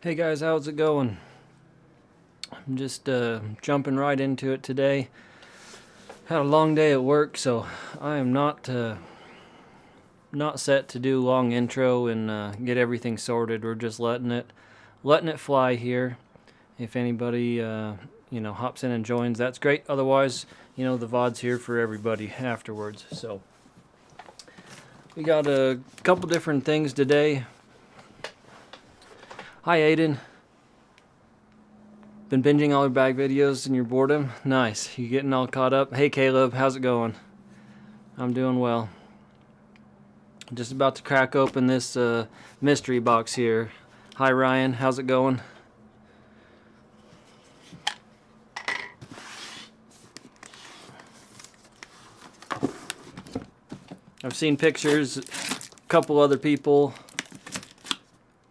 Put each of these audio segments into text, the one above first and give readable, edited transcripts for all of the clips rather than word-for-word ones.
Hey guys, how's it going? I'm just jumping right into it today. Had a long day at work, so I am not set to do long intro and get everything sorted. We're just letting it fly here. If anybody hops in and joins, that's great. Otherwise, the VOD's here for everybody afterwards. So we got a couple different things today. Hi Aiden. Been binging all your bag videos in your boredom? Nice. You getting all caught up? Hey Caleb, how's it going? I'm doing well. Just about to crack open this mystery box here. Hi Ryan, how's it going? I've seen pictures, a couple other people,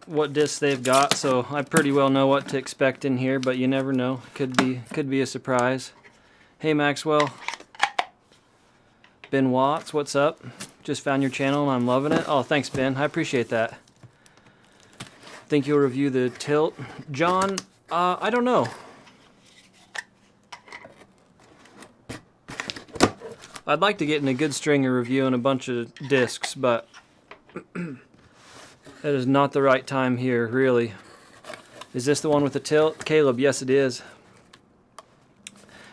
what discs they've got, so I pretty well know what to expect in here, but you never know. Could be a surprise. Hey Maxwell. Ben Watts, what's up? Just found your channel and I'm loving it. Oh, thanks Ben, I appreciate that. Think you'll review the tilt? John, I don't know. I'd like to get in a good string of reviewing a bunch of discs, but it is not the right time here, really. Is this the one with the tilt? Caleb, yes it is.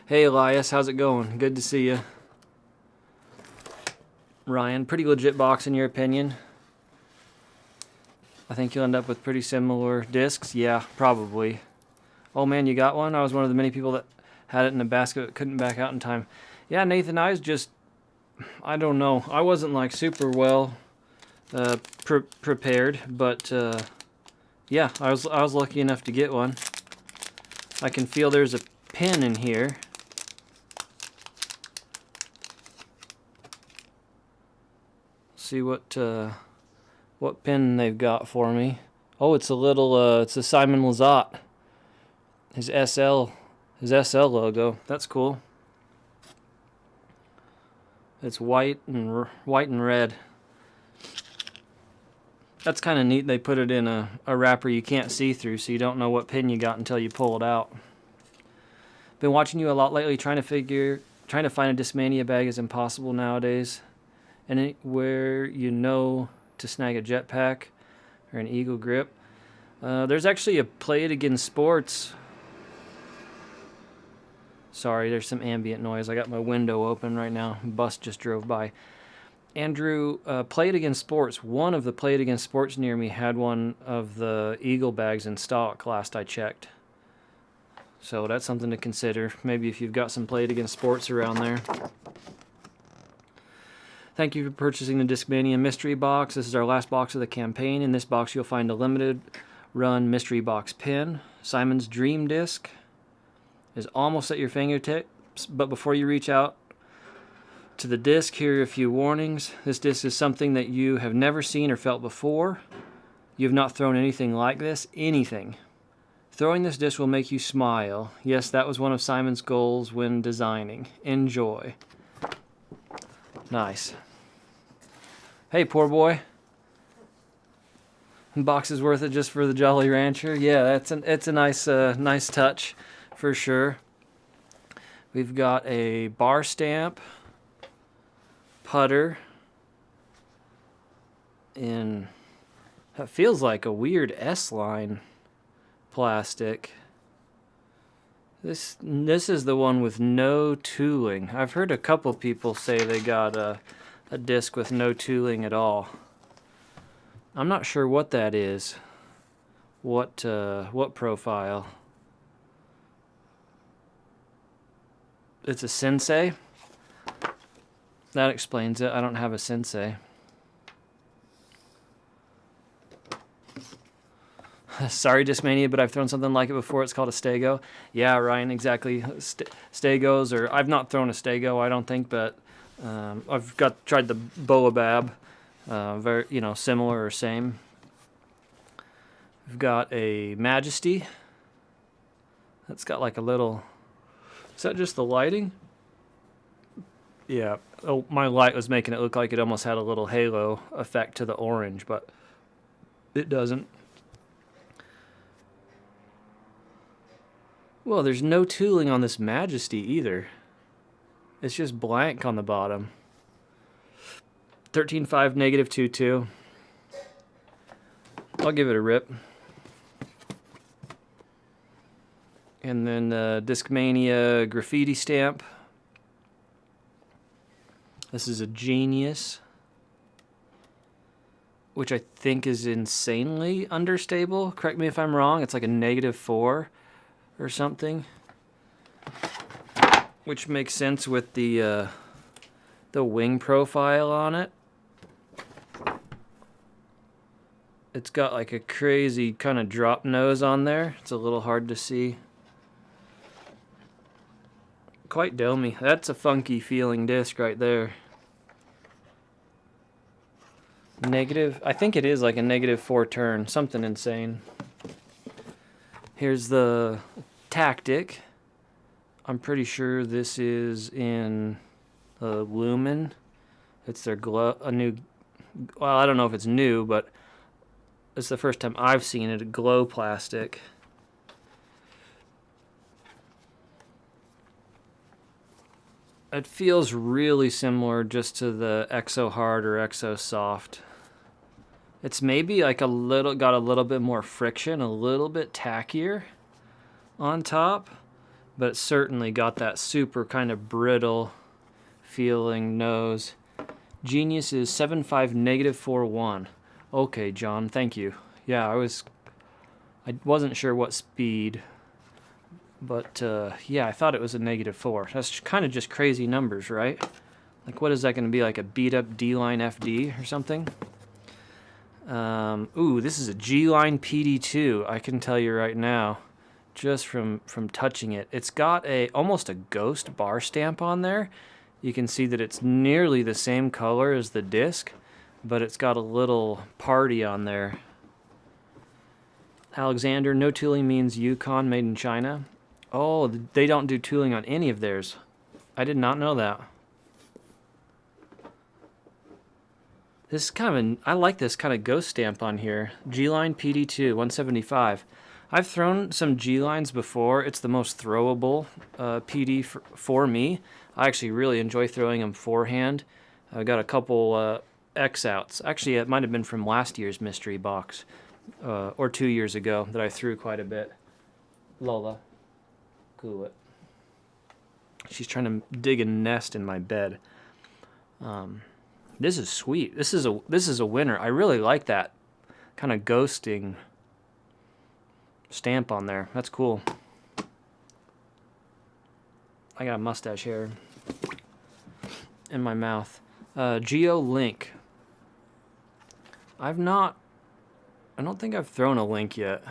Hey Elias, how's it going? Good to see you. Ryan, pretty legit box in your opinion? I think you'll end up with pretty similar discs. Yeah, probably. Oh man, you got one? I was one of the many people that had it in a basket but couldn't back out in time. Yeah, Nathan, I was just, I don't know. I wasn't like super well prepared, but yeah, I was lucky enough to get one. I can feel there's a pin in here. See what pin they've got for me. Oh, it's a little it's a Simon Lizotte. His SL logo. That's cool. It's white and red. That's kind of neat. They put it in a wrapper you can't see through, so you don't know what pin you got until you pull it out. Been watching you a lot lately. Trying to find a Discmania bag is impossible nowadays. Anywhere to snag a jetpack or an Eagle grip. There's actually a Play It Again Sports. Sorry, there's some ambient noise. I got my window open right now. Bus just drove by. Andrew, Play It Again Sports. One of the Play It Again Sports near me had one of the Eagle bags in stock last I checked. So that's something to consider. Maybe if you've got some Play It Again Sports around there. Thank you for purchasing the Discmania mystery box. This is our last box of the campaign. In this box you'll find a limited run mystery box pin. Simon's Dream Disc is almost at your fingertips, but before you reach out to the disc, here are a few warnings. This disc is something that you have never seen or felt before. You have not thrown anything like this. Anything. Throwing this disc will make you smile. Yes, that was one of Simon's goals when designing. Enjoy. Nice. Hey, poor boy. Box is worth it just for the Jolly Rancher. Yeah, it's a nice touch for sure. We've got a bar stamp, putter, in that feels like a weird S-line plastic. This is the one with no tooling. I've heard a couple people say they got a disc with no tooling at all. I'm not sure what that is. What profile? It's a Sensei. That explains it. I don't have a Sensei. Sorry, Discmania, but I've thrown something like it before. It's called a Stego. Yeah, Ryan, exactly. Stegos, or I've not thrown a Stego, I don't think, but I've tried the Boabab. Very, similar or same. We've got a Majesty. That's got like a little. Is that just the lighting? Yeah. Oh, my light was making it look like it almost had a little halo effect to the orange, but it doesn't. Well, there's no tooling on this Majesty either. It's just blank on the bottom. 13.5 -22. I'll give it a rip. And then the Discmania graffiti stamp. This is a Genius, which I think is insanely understable. Correct me if I'm wrong. It's like a -4 or something, which makes sense with the wing profile on it. It's got like a crazy kind of drop nose on there. It's a little hard to see. Quite domey. That's a funky feeling disc right there. I think it is like a -4 turn, something insane. Here's the Tactic. I'm pretty sure this is in Lumen. It's their well, I don't know if it's new, but it's the first time I've seen it, a glow plastic. It feels really similar just to the Exo Hard or Exo Soft. It's maybe like got a little bit more friction, a little bit tackier on top, but it's certainly got that super kind of brittle feeling nose. Genius is 7.5 -41. Okay, John, thank you. Yeah, I wasn't sure what speed, but yeah, I thought it was a -4. That's kind of just crazy numbers, right? Like, what is that going to be, like a beat-up D-line FD or something? Ooh, this is a G-line PD2. I can tell you right now, just from touching it. It's got almost a ghost bar stamp on there. You can see that it's nearly the same color as the disc, but it's got a little party on there. Alexander, no tooling means Yukon, made in China. Oh, they don't do tooling on any of theirs. I did not know that. This is I like this kind of ghost stamp on here. G-Line PD2, 175. I've thrown some G-Lines before. It's the most throwable PD for me. I actually really enjoy throwing them forehand. I got a couple X-outs. Actually, it might have been from last year's mystery box, or 2 years ago, that I threw quite a bit. Lola, cool it. She's trying to dig a nest in my bed. This is sweet. This is a winner. I really like that kind of ghosting stamp on there. That's cool. I got a mustache hair in my mouth. Geo Link. I don't think I've thrown a Link yet.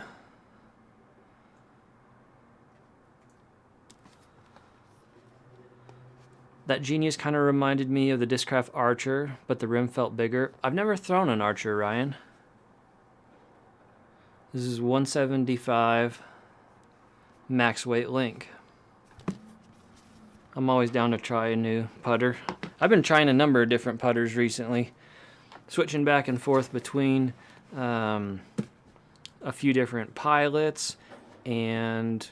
That Genius kind of reminded me of the Discraft Archer, but the rim felt bigger. I've never thrown an Archer, Ryan. This is 175 max weight Link. I'm always down to try a new putter. I've been trying a number of different putters recently, switching back and forth between a few different Pilots and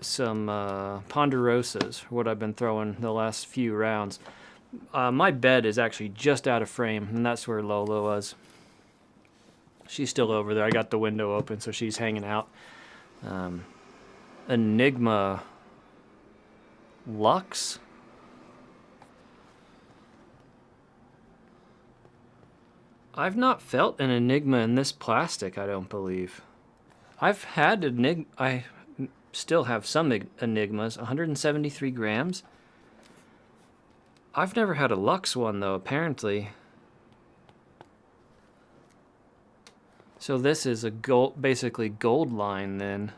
some Ponderosas, what I've been throwing the last few rounds. My bed is actually just out of frame, and that's where Lola was. She's still over there. I got the window open, so she's hanging out. Enigma Lux. I've not felt an Enigma in this plastic, I don't believe. I've had I still have some Enigmas, 173 grams. I've never had a Lux one, though, apparently. So this is a basically gold line, then.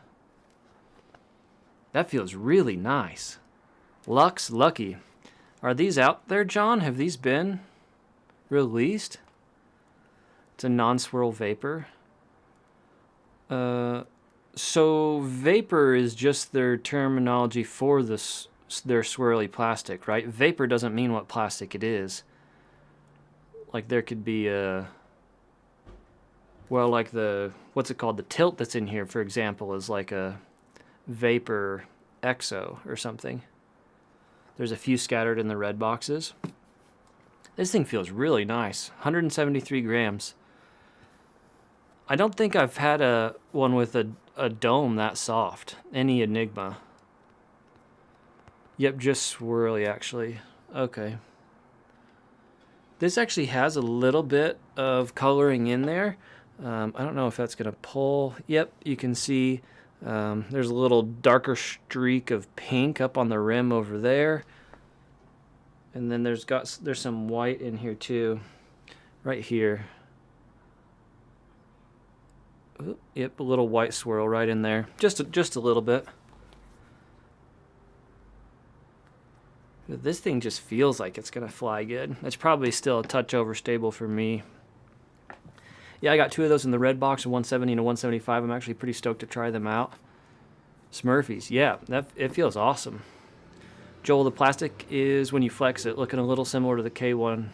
That feels really nice. Lux Lucky. Are these out there, John? Have these been released? It's a non-swirl vapor. So vapor is just their terminology for their swirly plastic, right? Vapor doesn't mean what plastic it is. Like there could be well, like what's it called? The tilt that's in here, for example, is like a Vapor Exo or something. There's a few scattered in the red boxes. This thing feels really nice. 173 grams. I don't think I've had one with a dome that soft. Any Enigma. Yep, just swirly actually. Okay. This actually has a little bit of coloring in there. I don't know if that's going to pull. Yep, you can see there's a little darker streak of pink up on the rim over there. And then there's some white in here too. Right here. Ooh, yep, a little white swirl right in there. Just a little bit. This thing just feels like it's going to fly good. It's probably still a touch overstable for me. Yeah, I got 2 of those in the red box, a 170 and a 175. I'm actually pretty stoked to try them out. Smurfies, yeah, it feels awesome. Joel, the plastic is, when you flex it, looking a little similar to the K1.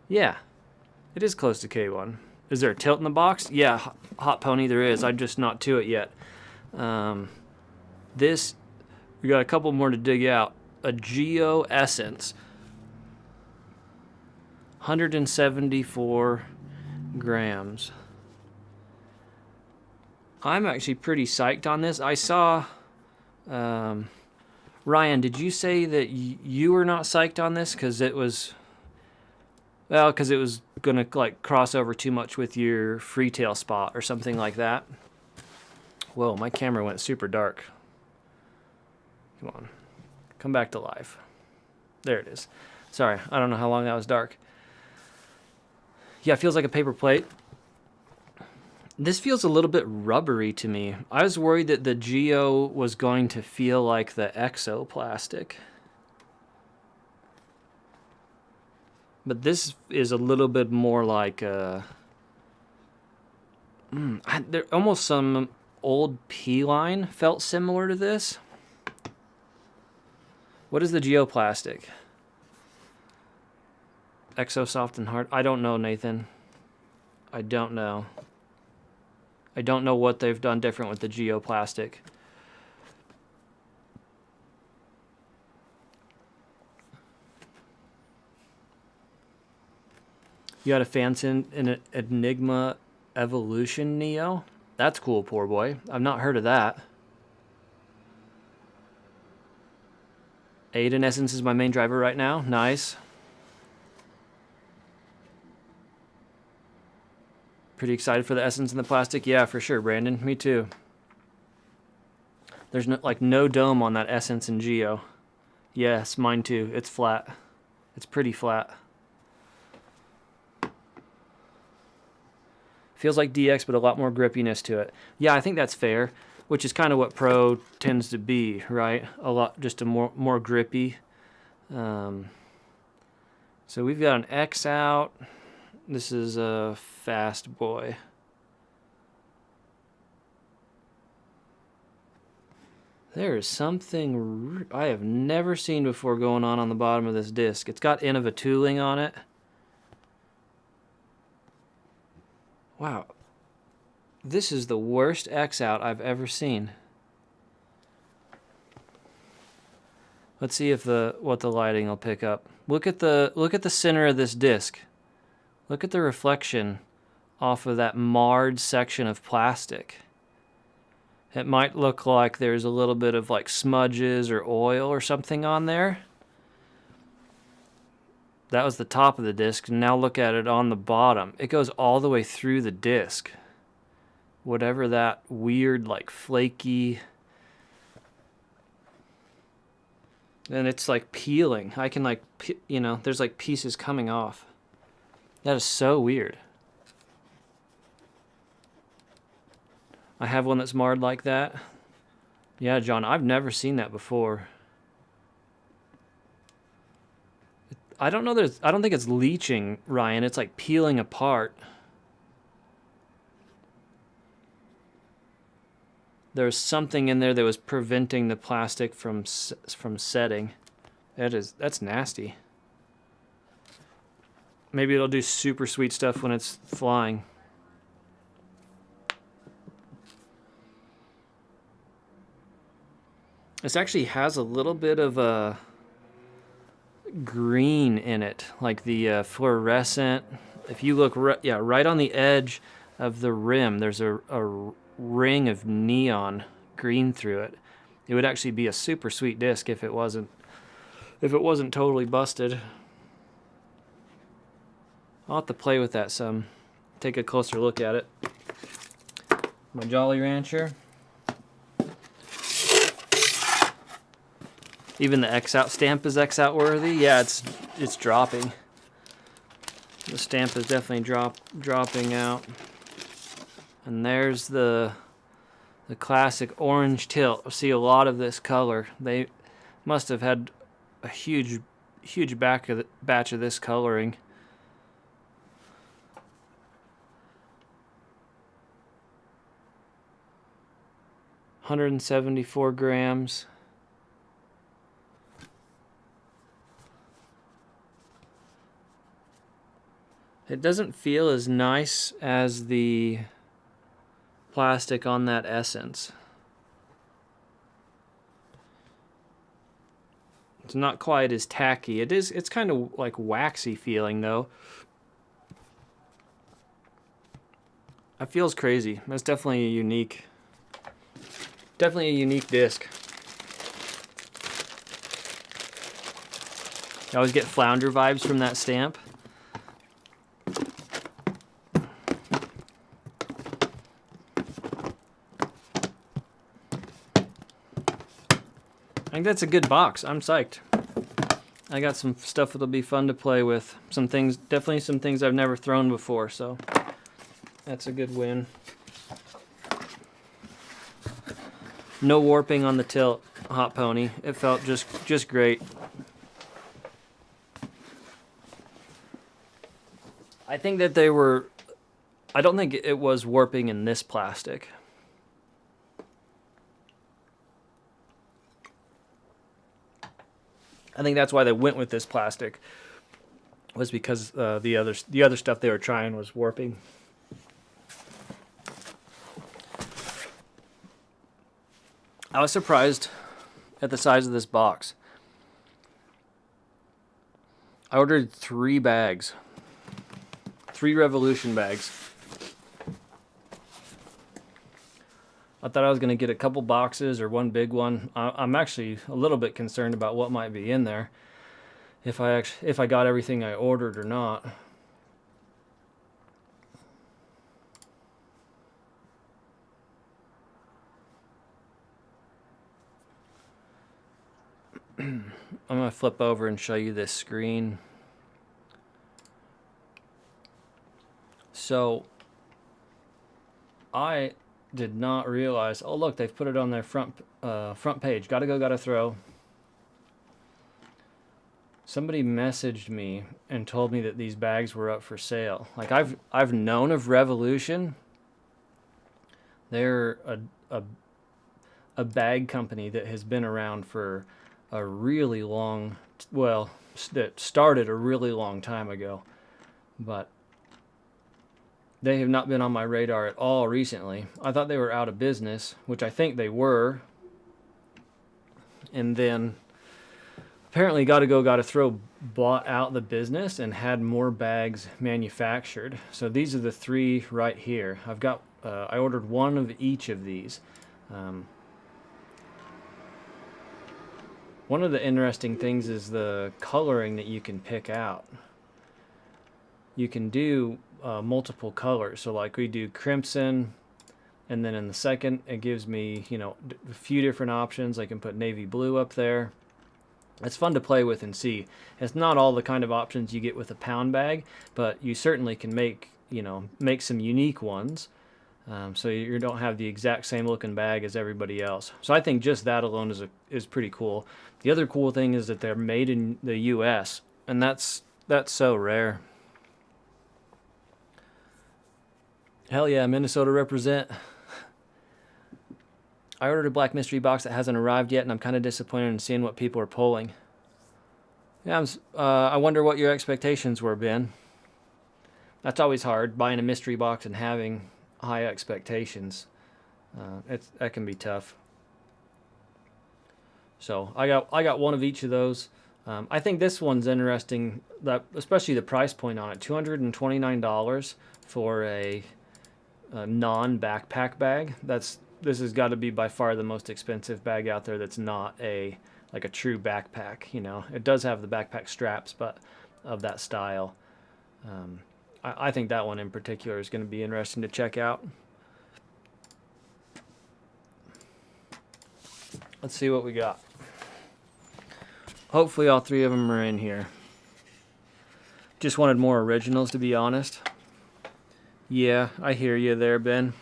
Yeah, it is close to K1. Is there a tilt in the box? Yeah, Hot Pony, there is. I'm just not to it yet. This, we got a couple more to dig out. A Geo Essence. 174 grams. I'm actually pretty psyched on this. I saw... Ryan, did you say that you were not psyched on this because it was... Well, because it was going to like cross over too much with your freetail spot or something like that? Whoa, my camera went super dark. Come on. Come back to life. There it is. Sorry, I don't know how long that was dark. Yeah, it feels like a paper plate. This feels a little bit rubbery to me. I was worried that the Geo was going to feel like the Exo plastic. But this is a little bit more like there almost some old P-line felt similar to this. What is the geoplastic? Exo soft and hard? I don't know, Nathan. I don't know. I don't know what they've done different with the geoplastic. You got a Fansin in an Enigma Evolution Neo? That's cool, poor boy. I've not heard of that. Aiden Essence is my main driver right now. Nice. Pretty excited for the Essence and the plastic. Yeah, for sure, Brandon. Me too. There's no dome on that Essence and Geo. Yes, mine too. It's flat. It's pretty flat. Feels like DX, but a lot more grippiness to it. Yeah, I think that's fair, which is kind of what Pro tends to be, right? A lot, just a more grippy. So we've got an X out. This is a fast boy. There is something I have never seen before going on the bottom of this disc. It's got Innova tooling on it. Wow. This is the worst X out I've ever seen. Let's see if what the lighting will pick up. Look at the center of this disc. Look at the reflection off of that marred section of plastic. It might look like there's a little bit of like smudges or oil or something on there. That was the top of the disc. Now look at it on the bottom. It goes all the way through the disc. Whatever that weird, like flaky... And it's like peeling. I can like, there's like pieces coming off. That is so weird. I have one that's marred like that. Yeah, John, I've never seen that before. I don't think it's leaching, Ryan. It's like peeling apart. There's something in there that was preventing the plastic from setting. That's nasty. Maybe it'll do super sweet stuff when it's flying. This actually has a little bit of a green in it, like the fluorescent. If you look, right on the edge of the rim, there's a ring of neon green through it. It would actually be a super sweet disc if it wasn't totally busted. I'll have to play with that some, take a closer look at it. My Jolly Rancher. Even the X out stamp is X out worthy. Yeah, it's dropping. The stamp is definitely dropping out. And there's the classic orange tilt. I see a lot of this color. They must have had a huge batch of this coloring. $174 grams. It doesn't feel as nice as the plastic on that Essence. It's not quite as tacky. It's kind of like waxy feeling though. It feels crazy. That's definitely a unique disc. I always get Flounder vibes from that stamp. I think that's a good box. I'm psyched. I got some stuff that'll be fun to play with. Some things, definitely some things I've never thrown before, so that's a good win. No warping on the tilt, Hot Pony. It felt just great. I think that they were, I don't think it was warping in this plastic. I think that's why they went with this plastic, was because the other stuff they were trying was warping. I was surprised at the size of this box. I ordered 3 bags. 3 Revolution bags. I thought I was going to get a couple boxes or one big one. I'm actually a little bit concerned about what might be in there. If I got everything I ordered or not. I'm going to flip over and show you this screen. So I did not realize, oh look, they've put it on their front page. Gotta go, gotta throw. Somebody messaged me and told me that these bags were up for sale. Like I've known of Revolution. They're a bag company that has been around for a really long, well, that started a really long time ago, but they have not been on my radar at all recently. I thought they were out of business, which I think they were. And then apparently Gotta Go, Gotta Throw bought out the business and had more bags manufactured. So these are the 3 right here. I've got, I ordered 1 of each of these. One of the interesting things is the coloring that you can pick out. You can do multiple colors. So like we do crimson, and then in the second it gives me, you know, a few different options. I can put navy blue up there. It's fun to play with and see. It's not all the kind of options you get with a pound bag, but you certainly can make, you know, make some unique ones. So you don't have the exact same looking bag as everybody else. So I think just that alone is pretty cool. The other cool thing is that they're made in the US, and that's so rare. Hell yeah, Minnesota represent. I ordered a black mystery box that hasn't arrived yet, and I'm kind of disappointed in seeing what people are pulling. Yeah, I wonder what your expectations were, Ben. That's always hard, buying a mystery box and having high expectations. That can be tough. So I got one of each of those. I think this one's interesting, that especially the price point on it, $229 for a non-backpack bag. This has got to be by far the most expensive bag out there that's not like a true backpack. You know, it does have the backpack straps, but of that style. I think that one in particular is going to be interesting to check out. Let's see what we got. Hopefully all three of them are in here. Just wanted more originals, to be honest. Yeah, I hear you there, Ben.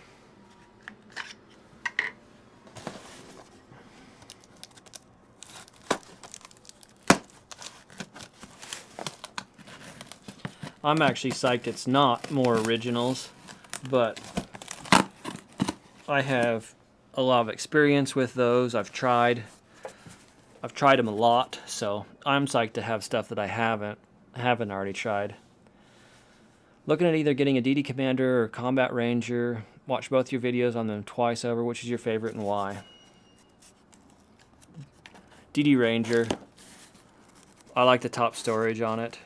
I'm actually psyched it's not more originals, but I have a lot of experience with those. I've tried them a lot, so I'm psyched to have stuff that I haven't already tried. Looking at either getting a DD Commander or Combat Ranger. Watch both your videos on them twice over. Which is your favorite and why? DD Ranger. I like the top storage on it.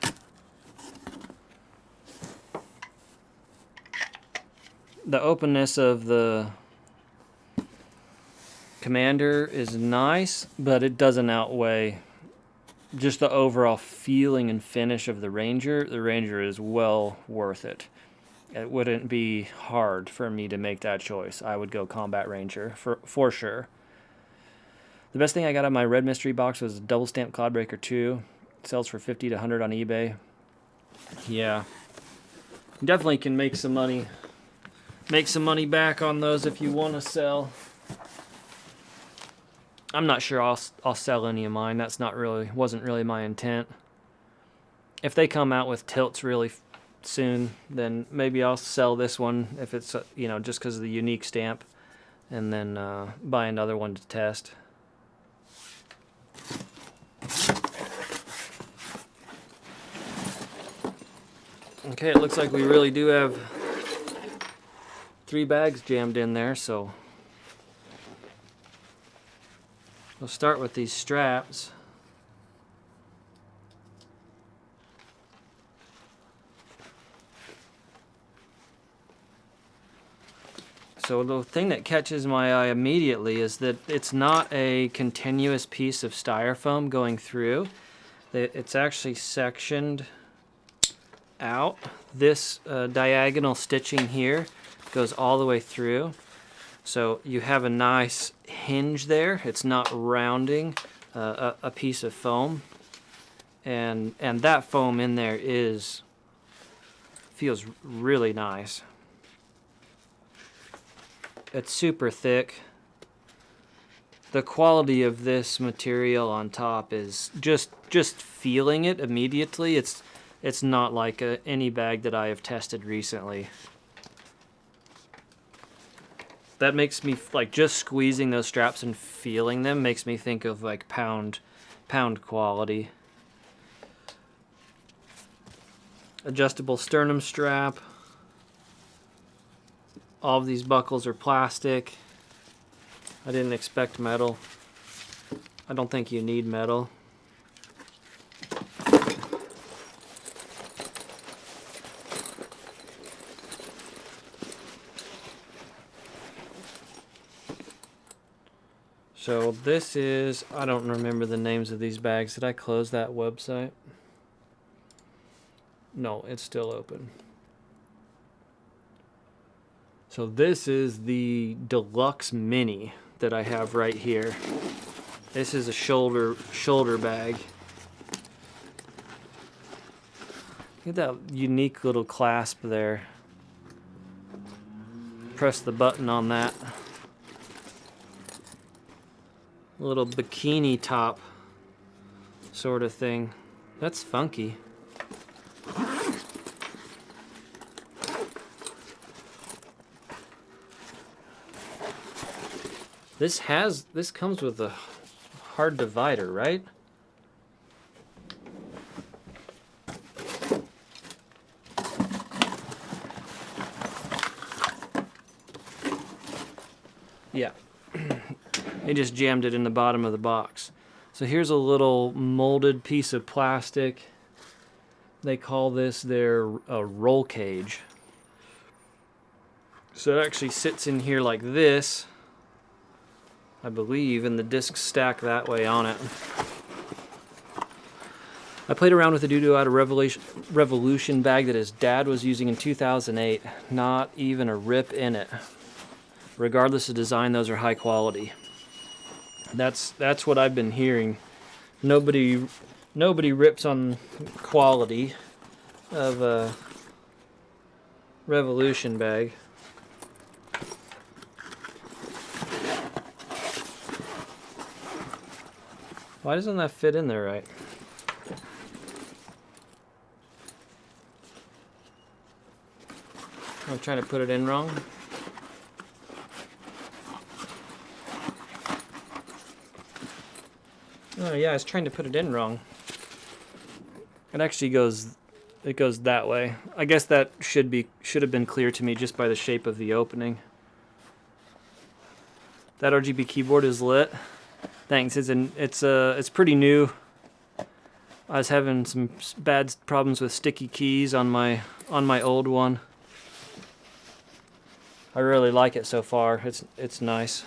The openness of the Commander is nice, but it doesn't outweigh just the overall feeling and finish of the Ranger. The Ranger is well worth it. It wouldn't be hard for me to make that choice. I would go Combat Ranger for sure. The best thing I got out of my red mystery box was Double Stamp Cloudbreaker 2. It sells for $50 to $100 on eBay. Yeah, definitely can make some money. Make some money back on those if you want to sell. I'm not sure I'll sell any of mine. Wasn't really my intent. If they come out with tilts really soon, then maybe I'll sell this one if it's just because of the unique stamp, and then buy another one to test. Okay, it looks like we really do have 3 bags jammed in there, so we'll start with these straps. So the thing that catches my eye immediately is that it's not a continuous piece of styrofoam going through. It's actually sectioned out. This diagonal stitching here goes all the way through. So you have a nice hinge there. It's not rounding a piece of foam. And that foam in there feels really nice. It's super thick. The quality of this material on top is just feeling it immediately. It's not like any bag that I have tested recently. That makes me, like, just squeezing those straps and feeling them makes me think of like pound quality. Adjustable sternum strap. All of these buckles are plastic. I didn't expect metal. I don't think you need metal. So this is, I don't remember the names of these bags. Did I close that website? No, it's still open. So this is the Delux Mini that I have right here. This is a shoulder bag. Look at that unique little clasp there. Press the button on that. A little bikini top sort of thing. That's funky. This comes with a hard divider, right? Yeah. They just jammed it in the bottom of the box. So here's a little molded piece of plastic. They call this their roll cage. So it actually sits in here like this, I believe, and the discs stack that way on it. I played around with a doo-doo out of Revolution bag that his dad was using in 2008. Not even a rip in it. Regardless of design, those are high quality. That's what I've been hearing. Nobody rips on quality of a Revolution bag. Why doesn't that fit in there right? I'm trying to put it in wrong. Oh yeah, I was trying to put it in wrong. It actually goes that way. I guess that should have been clear to me just by the shape of the opening. That RGB keyboard is lit. Thanks. It's pretty new. I was having some bad problems with sticky keys on my old one. I really like it so far. It's nice.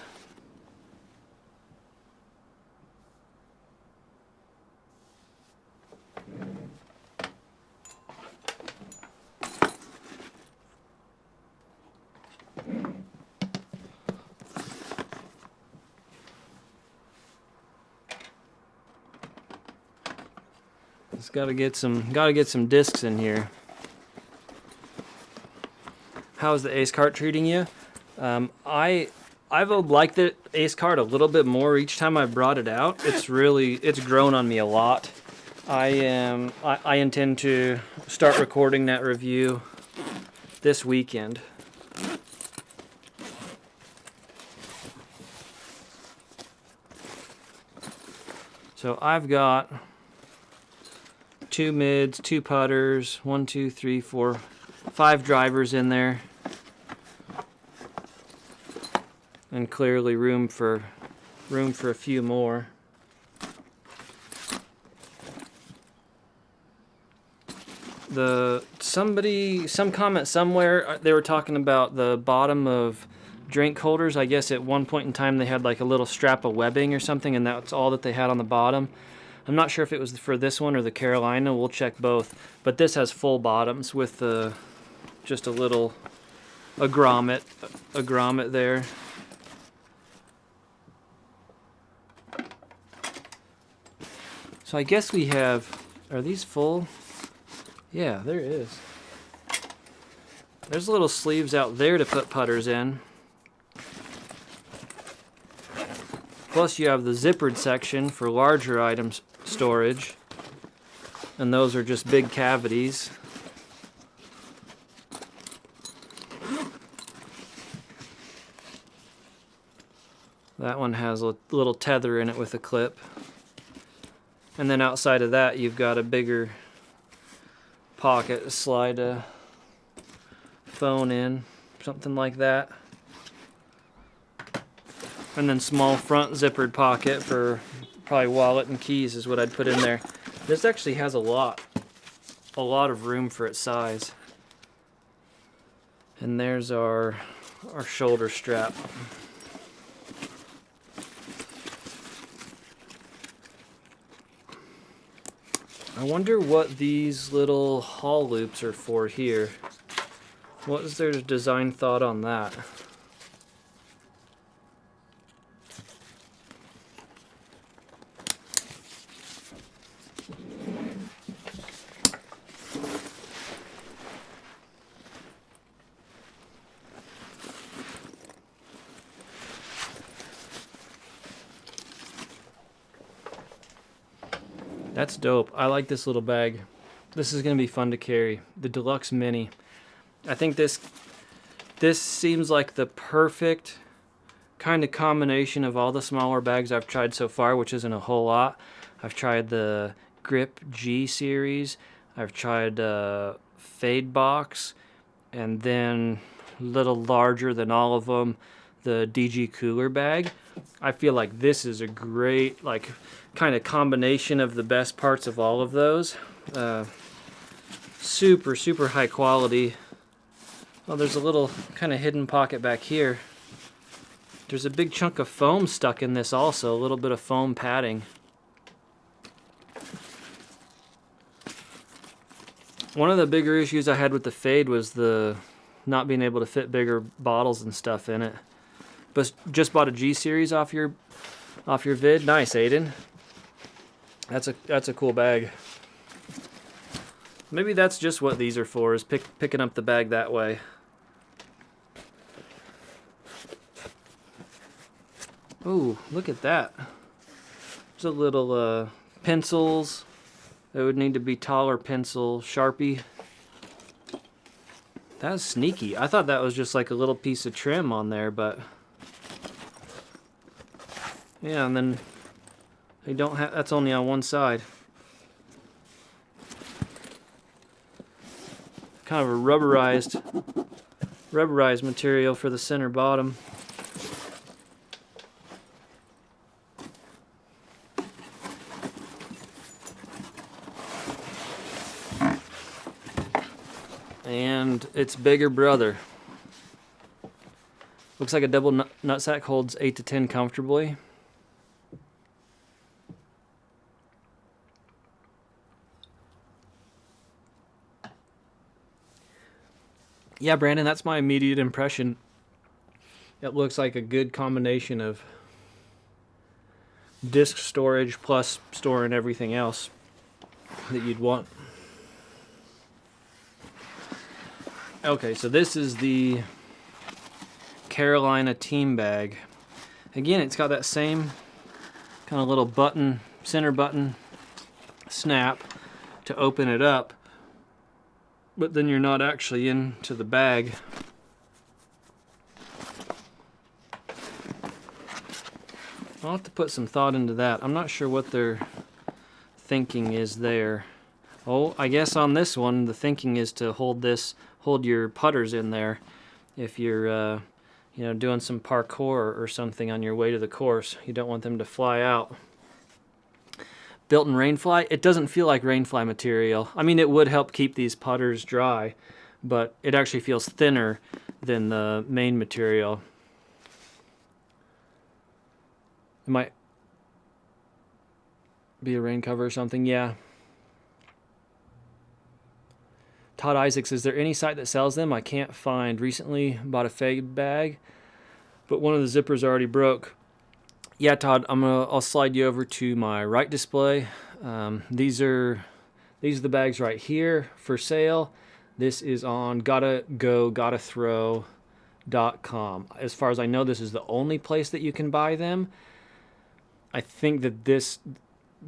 It's gotta get some discs in here. How's the Ace cart treating you? I've liked the Ace cart a little bit more each time I brought it out. It's grown on me a lot. I intend to start recording that review this weekend. So I've got 2 mids, 2 putters, 1, 2, 3, 4, 5 drivers in there, and clearly room for a few more. Some comment somewhere, they were talking about the bottom of drink holders. I guess at one point in time they had like a little strap of webbing or something, and that's all that they had on the bottom. I'm not sure if it was for this one or the Carolina. We'll check both. But this has full bottoms with just a grommet there. So I guess we have, are these full? Yeah, there is. There's little sleeves out there to put putters in. Plus you have the zippered section for larger items storage. And those are just big cavities. That one has a little tether in it with a clip. And then outside of that you've got a bigger pocket to slide a phone in, something like that. And then small front zippered pocket for probably wallet and keys is what I'd put in there. This actually has a lot of room for its size. And there's our shoulder strap. I wonder what these little hall loops are for here. What is their design thought on that? That's dope. I like this little bag. This is going to be fun to carry. The Delux Mini. I think this seems like the perfect kind of combination of all the smaller bags I've tried so far, which isn't a whole lot. I've tried the Grip G series. I've tried Fade Box, and then a little larger than all of them, the DG cooler bag. I feel like this is a great, like, kind of combination of the best parts of all of those. Super, super high quality. Oh, there's a little kind of hidden pocket back here. There's a big chunk of foam stuck in this also, a little bit of foam padding. One of the bigger issues I had with the Fade was the not being able to fit bigger bottles and stuff in it. But just bought a G series off your vid. Nice, Aiden. That's a cool bag. Maybe that's just what these are for, is picking up the bag that way. Oh, look at that. There's a little pencils. It would need to be taller pencil, Sharpie. That was sneaky. I thought that was just like a little piece of trim on there, but yeah, and then they don't have, that's only on one side. Kind of a rubberized material for the center bottom. And its bigger brother. Looks like a double nutsack, holds 8 to 10 comfortably. Yeah, Brandon, that's my immediate impression. It looks like a good combination of disk storage plus storing everything else that you'd want. Okay, so this is the Carolina team bag. Again, it's got that same kind of little button, center button snap to open it up, but then you're not actually into the bag. I'll have to put some thought into that. I'm not sure what their thinking is there. Oh, I guess on this one, the thinking is to hold your putters in there if you're doing some parkour or something on your way to the course. You don't want them to fly out. Built-in rainfly. It doesn't feel like rainfly material. I mean, it would help keep these putters dry, but it actually feels thinner than the main material. It might be a rain cover or something, yeah. Todd Isaacs, is there any site that sells them? I can't find. Recently bought a Fade bag, but one of the zippers already broke. Yeah, Todd, I'll slide you over to my right display. These are the bags right here for sale. This is on gottathrow.com. As far as I know, this is the only place that you can buy them. I think that this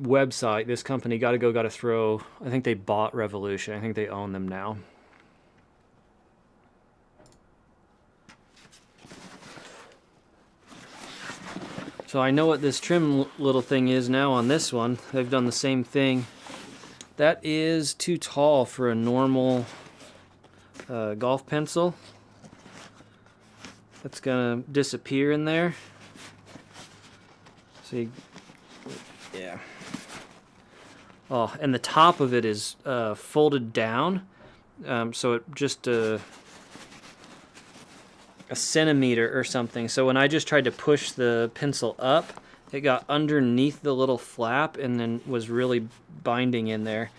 website, this company, Gotta Throw, I think they bought Revolution. I think they own them now. So I know what this trim little thing is now on this one. They've done the same thing. That is too tall for a normal golf pencil. That's gonna disappear in there. See, yeah. Oh, and the top of it is folded down, so it just a centimeter or something. So when I just tried to push the pencil up, it got underneath the little flap and then was really binding in there.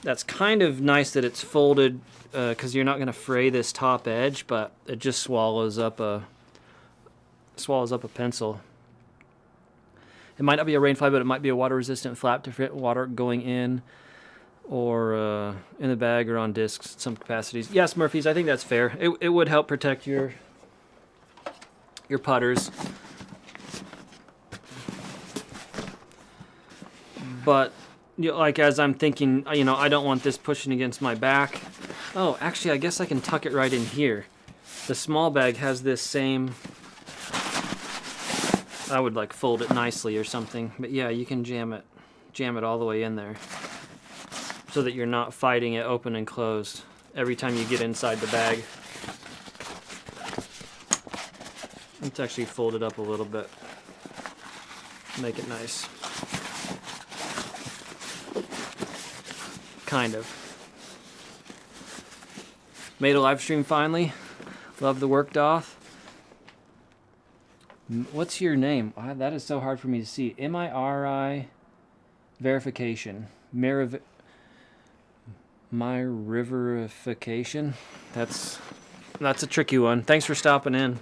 That's kind of nice that it's folded, because you're not going to fray this top edge, but it just swallows up a pencil. It might not be a rainfly, but it might be a water-resistant flap to prevent water going in or in the bag or on discs in some capacities. Yes, Murphy's, I think that's fair. It would help protect your putters. But like as I'm thinking, I don't want this pushing against my back. Oh, actually, I guess I can tuck it right in here. The small bag has this same... I would like fold it nicely or something, but yeah, you can jam it all the way in there so that you're not fighting it open and closed every time you get inside the bag. Let's actually fold it up a little bit. Make it nice. Kind of. Made a live stream finally. Love the work, Doth. What's your name? That is so hard for me to see. M-I-R-I verification. My riverification. That's a tricky one. Thanks for stopping in.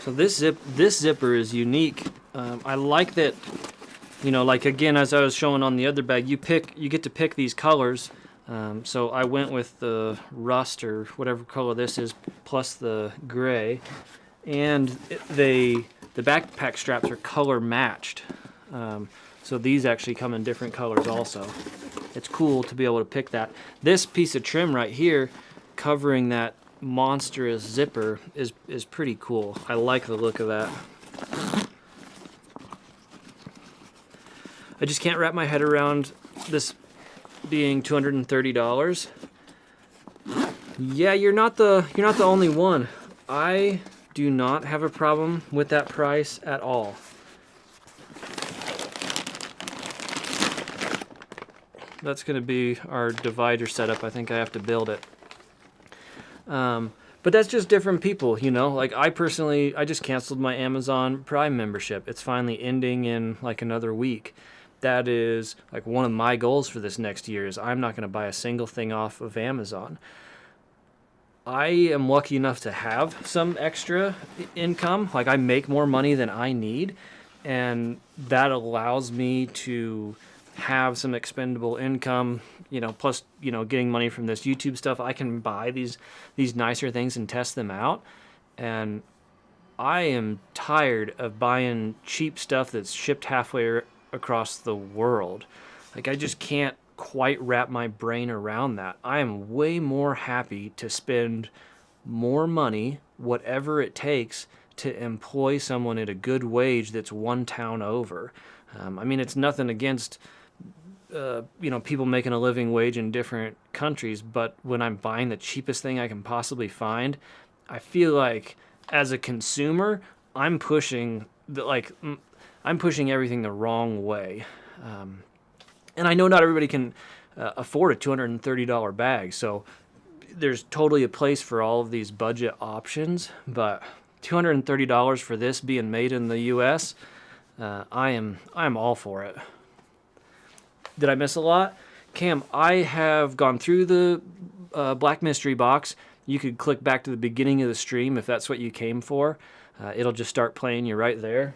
So this zipper is unique. I like that. You know, like again, as I was showing on the other bag, you get to pick these colors. So I went with the rust or whatever color this is, plus the gray, and the backpack straps are color matched. So these actually come in different colors also. It's cool to be able to pick that. This piece of trim right here, covering that monstrous zipper, is pretty cool. I like the look of that. I just can't wrap my head around this being $230. Yeah, you're not the only one. I do not have a problem with that price at all. That's going to be our divider setup. I think I have to build it. But that's just different people, you know. Like I just canceled my Amazon Prime membership. It's finally ending in like another week. That is like one of my goals for this next year is I'm not going to buy a single thing off of Amazon. I am lucky enough to have some extra income. Like I make more money than I need, and that allows me to have some expendable income, you know, plus, you know, getting money from this YouTube stuff. I can buy these nicer things and test them out. And I am tired of buying cheap stuff that's shipped halfway across the world. Like I just can't quite wrap my brain around that. I am way more happy to spend more money, whatever it takes, to employ someone at a good wage that's one town over. I mean, it's nothing against you know, people making a living wage in different countries, but when I'm buying the cheapest thing I can possibly find, I feel like as a consumer, I'm pushing everything the wrong way. And I know not everybody can afford a $230 bag, so there's totally a place for all of these budget options, but $230 for this being made in the US, I'm all for it. Did I miss a lot? Cam, I have gone through the Black Mystery Box. You could click back to the beginning of the stream if that's what you came for. It'll just start playing you right there.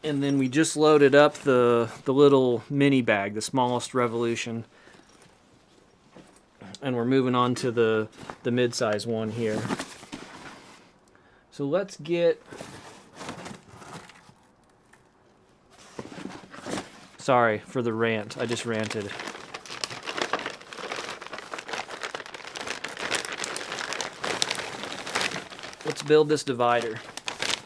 And then we just loaded up the little mini bag, the smallest Revolution. And we're moving on to the mid-size one here. So let's get... Sorry for the rant. I just ranted. Let's build this divider.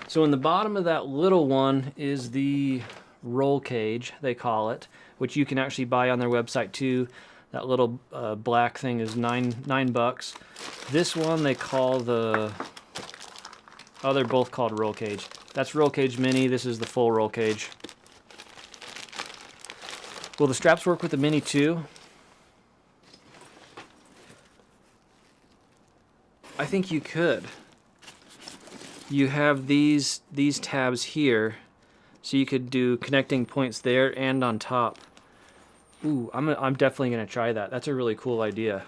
So in the bottom of that little one is the roll cage, they call it, which you can actually buy on their website too. That little black thing is $9. This one they call the... Oh, they're both called roll cage. That's roll cage mini. This is the full roll cage. Will the straps work with the mini too? I think you could. You have these tabs here, so you could do connecting points there and on top. Ooh, I'm definitely gonna try that. That's a really cool idea.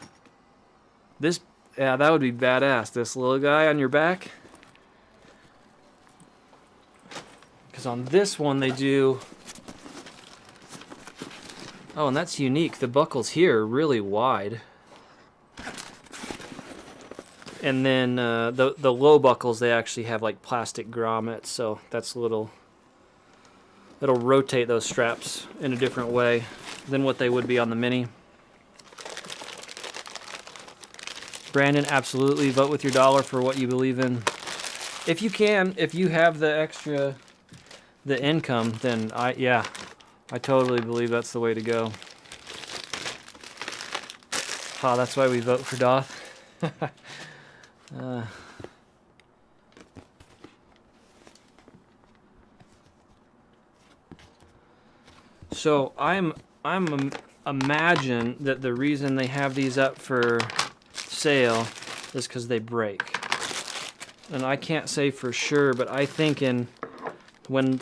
Yeah, that would be badass. This little guy on your back. Because on this one they do... Oh, and that's unique. The buckles here are really wide. And then the low buckles, they actually have like plastic grommets, so that's a little... It'll rotate those straps in a different way than what they would be on the Mini. Brandon, absolutely. Vote with your dollar for what you believe in. If you can, if you have the income, then yeah. I totally believe that's the way to go. Ah, that's why we vote for Doth. So I'm imagine that the reason they have these up for sale is because they break. And I can't say for sure, but I think when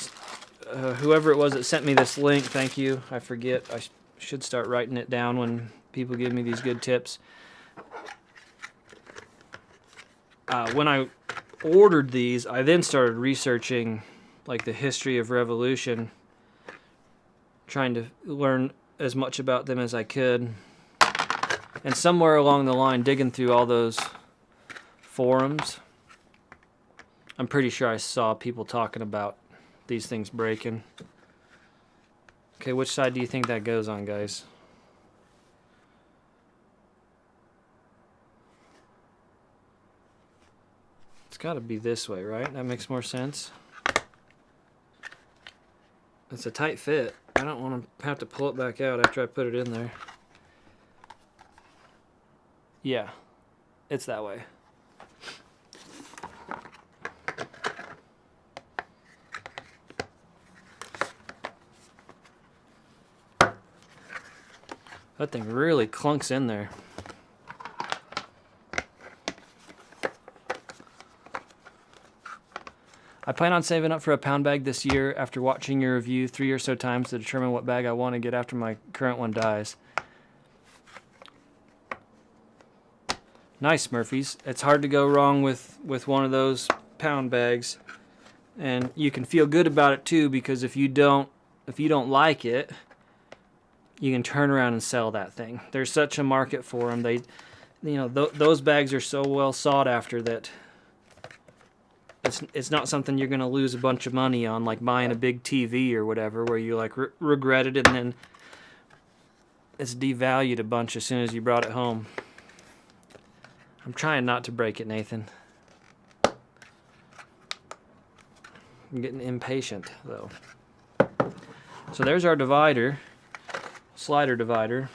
whoever it was that sent me this link, thank you, I forget, I should start writing it down when people give me these good tips. When I ordered these, I then started researching like the history of Revolution, trying to learn as much about them as I could. And somewhere along the line, digging through all those forums, I'm pretty sure I saw people talking about these things breaking. Okay, which side do you think that goes on, guys? It's got to be this way, right? That makes more sense. It's a tight fit. I don't want to have to pull it back out after I put it in there. Yeah, it's that way. That thing really clunks in there. I plan on saving up for a pound bag this year after watching your review 3 or so times to determine what bag I want to get after my current one dies. Nice, Smurfies. It's hard to go wrong with one of those pound bags. And you can feel good about it too, because if you don't like it, you can turn around and sell that thing. There's such a market for them. Those bags are so well sought after that it's not something you're going to lose a bunch of money on, like buying a big TV or whatever, where you like regret it and then it's devalued a bunch as soon as you brought it home. I'm trying not to break it, Nathan. I'm getting impatient, though. So there's our divider, slider divider.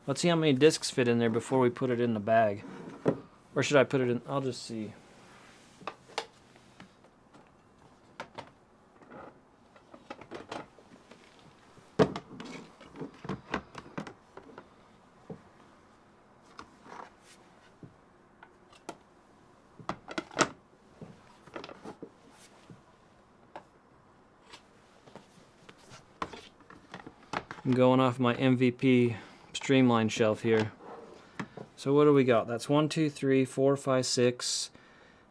Let's see how many discs fit in there before we put it in the bag. Or should I put it in? I'll just see. I'm going off my MVP Streamline shelf here. So what do we got? That's 1, 2, 3, 4, 5, 6.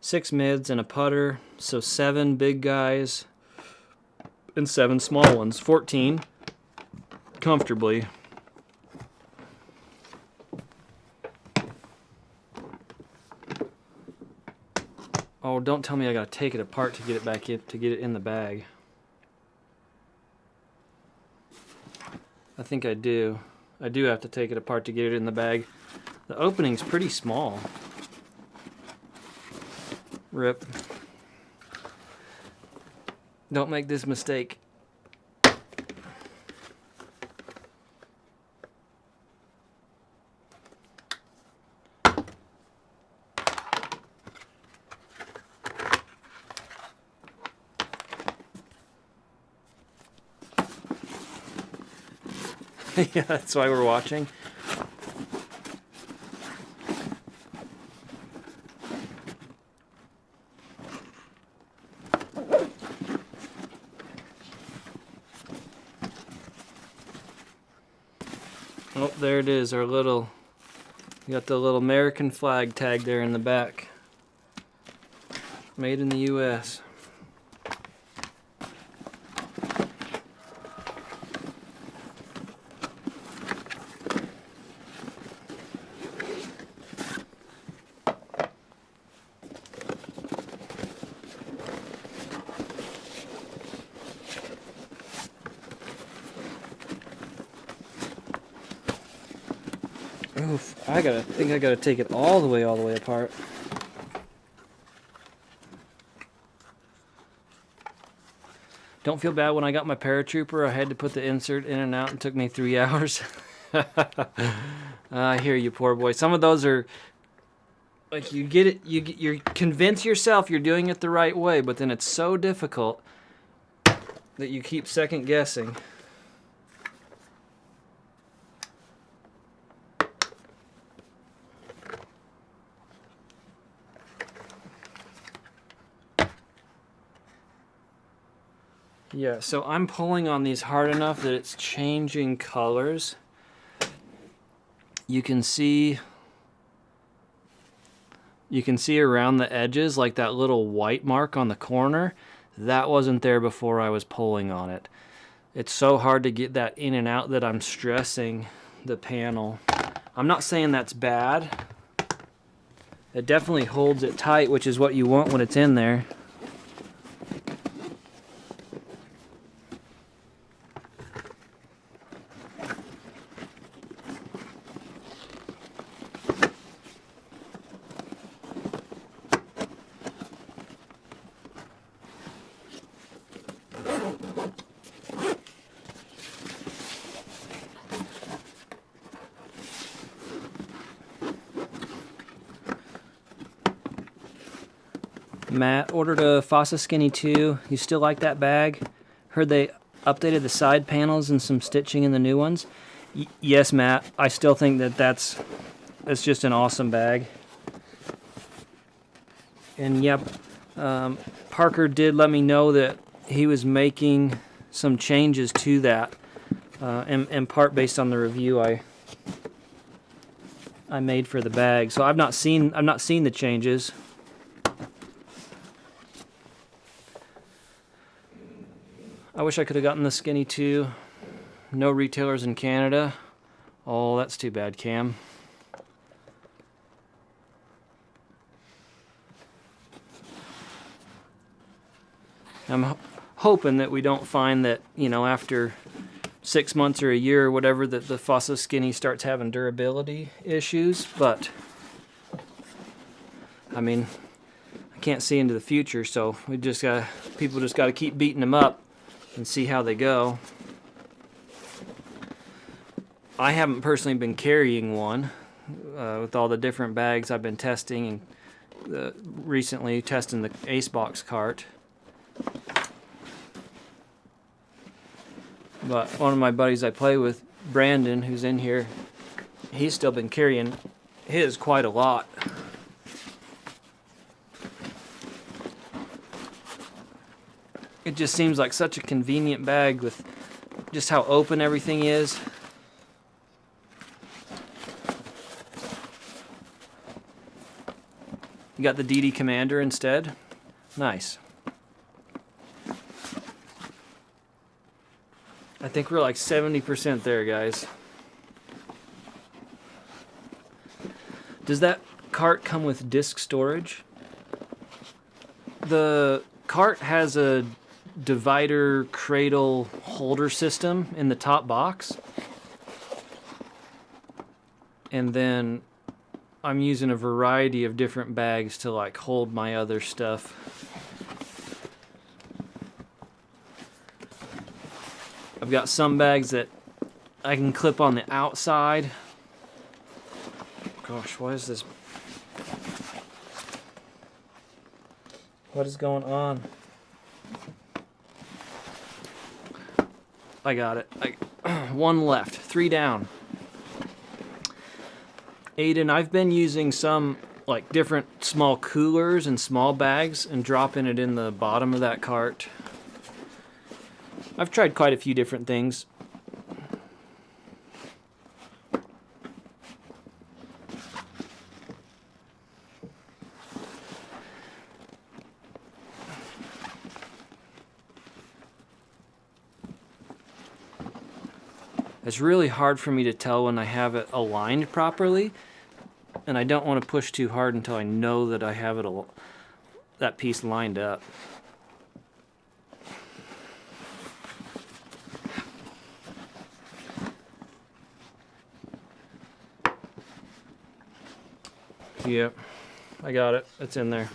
6 mids and a putter. So 7 big guys and 7 small ones. 14 comfortably. Oh, don't tell me I gotta take it apart to get it back in, to get it in the bag. I think I do. I do have to take it apart to get it in the bag. The opening's pretty small. Rip. Don't make this mistake. Yeah, that's why we're watching. Oh, there it is, our little, we got the little American flag tag there in the back. Made in the US. Oof, I think I gotta take it all the way apart. Don't feel bad. When I got my paratrooper, I had to put the insert in and out and it took me 3 hours. I hear you, poor boy. Some of those are Like you get it, you convince yourself you're doing it the right way, but then it's so difficult that you keep second guessing. Yeah, so I'm pulling on these hard enough that it's changing colors. You can see around the edges, like that little white mark on the corner. That wasn't there before I was pulling on it. It's so hard to get that in and out that I'm stressing the panel. I'm not saying that's bad. It definitely holds it tight, which is what you want when it's in there. Matt ordered a Fossa Skinny 2. You still like that bag? Heard they updated the side panels and some stitching in the new ones. Yes, Matt. I still think that's just an awesome bag. And yep, Parker did let me know that he was making some changes to that, in part based on the review I made for the bag. So I've not seen the changes. I wish I could have gotten the Skinny 2. No retailers in Canada. Oh, that's too bad, Cam. I'm hoping that we don't find that, you know, after 6 months or a year or whatever, that the Fossa Skinny starts having durability issues, but I mean, I can't see into the future, so people just got to keep beating them up and see how they go. I haven't personally been carrying one with all the different bags I've been testing, and recently testing the Ace Box cart. But one of my buddies I play with, Brandon, who's in here, he's still been carrying his quite a lot. It just seems like such a convenient bag with just how open everything is. You got the DD Commander instead. Nice. I think we're like 70% there, guys. Does that cart come with disc storage? The cart has a divider cradle holder system in the top box, and then I'm using a variety of different bags to like hold my other stuff. I've got some bags that I can clip on the outside. Gosh, what is this? What is going on? I got it. One left, 3 down. Aiden, I've been using some like different small coolers and small bags and dropping it in the bottom of that cart. I've tried quite a few different things. It's really hard for me to tell when I have it aligned properly, and I don't want to push too hard until I know that I have it that piece lined up. Yep, I got it. It's in there.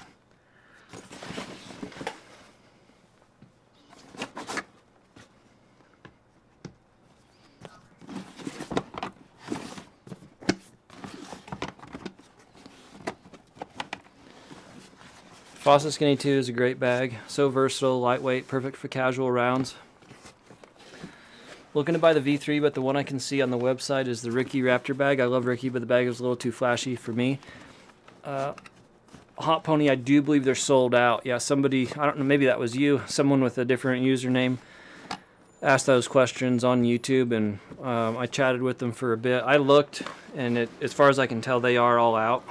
Fawcett Skinny 2 is a great bag. So versatile, lightweight, perfect for casual rounds. Looking to buy the V3, but the one I can see on the website is the Ricky Raptor bag. I love Ricky, but the bag is a little too flashy for me. Hot Pony, I do believe they're sold out. Yeah, somebody, I don't know, maybe that was you, someone with a different username asked those questions on YouTube, and I chatted with them for a bit. I looked, and as far as I can tell, they are all out.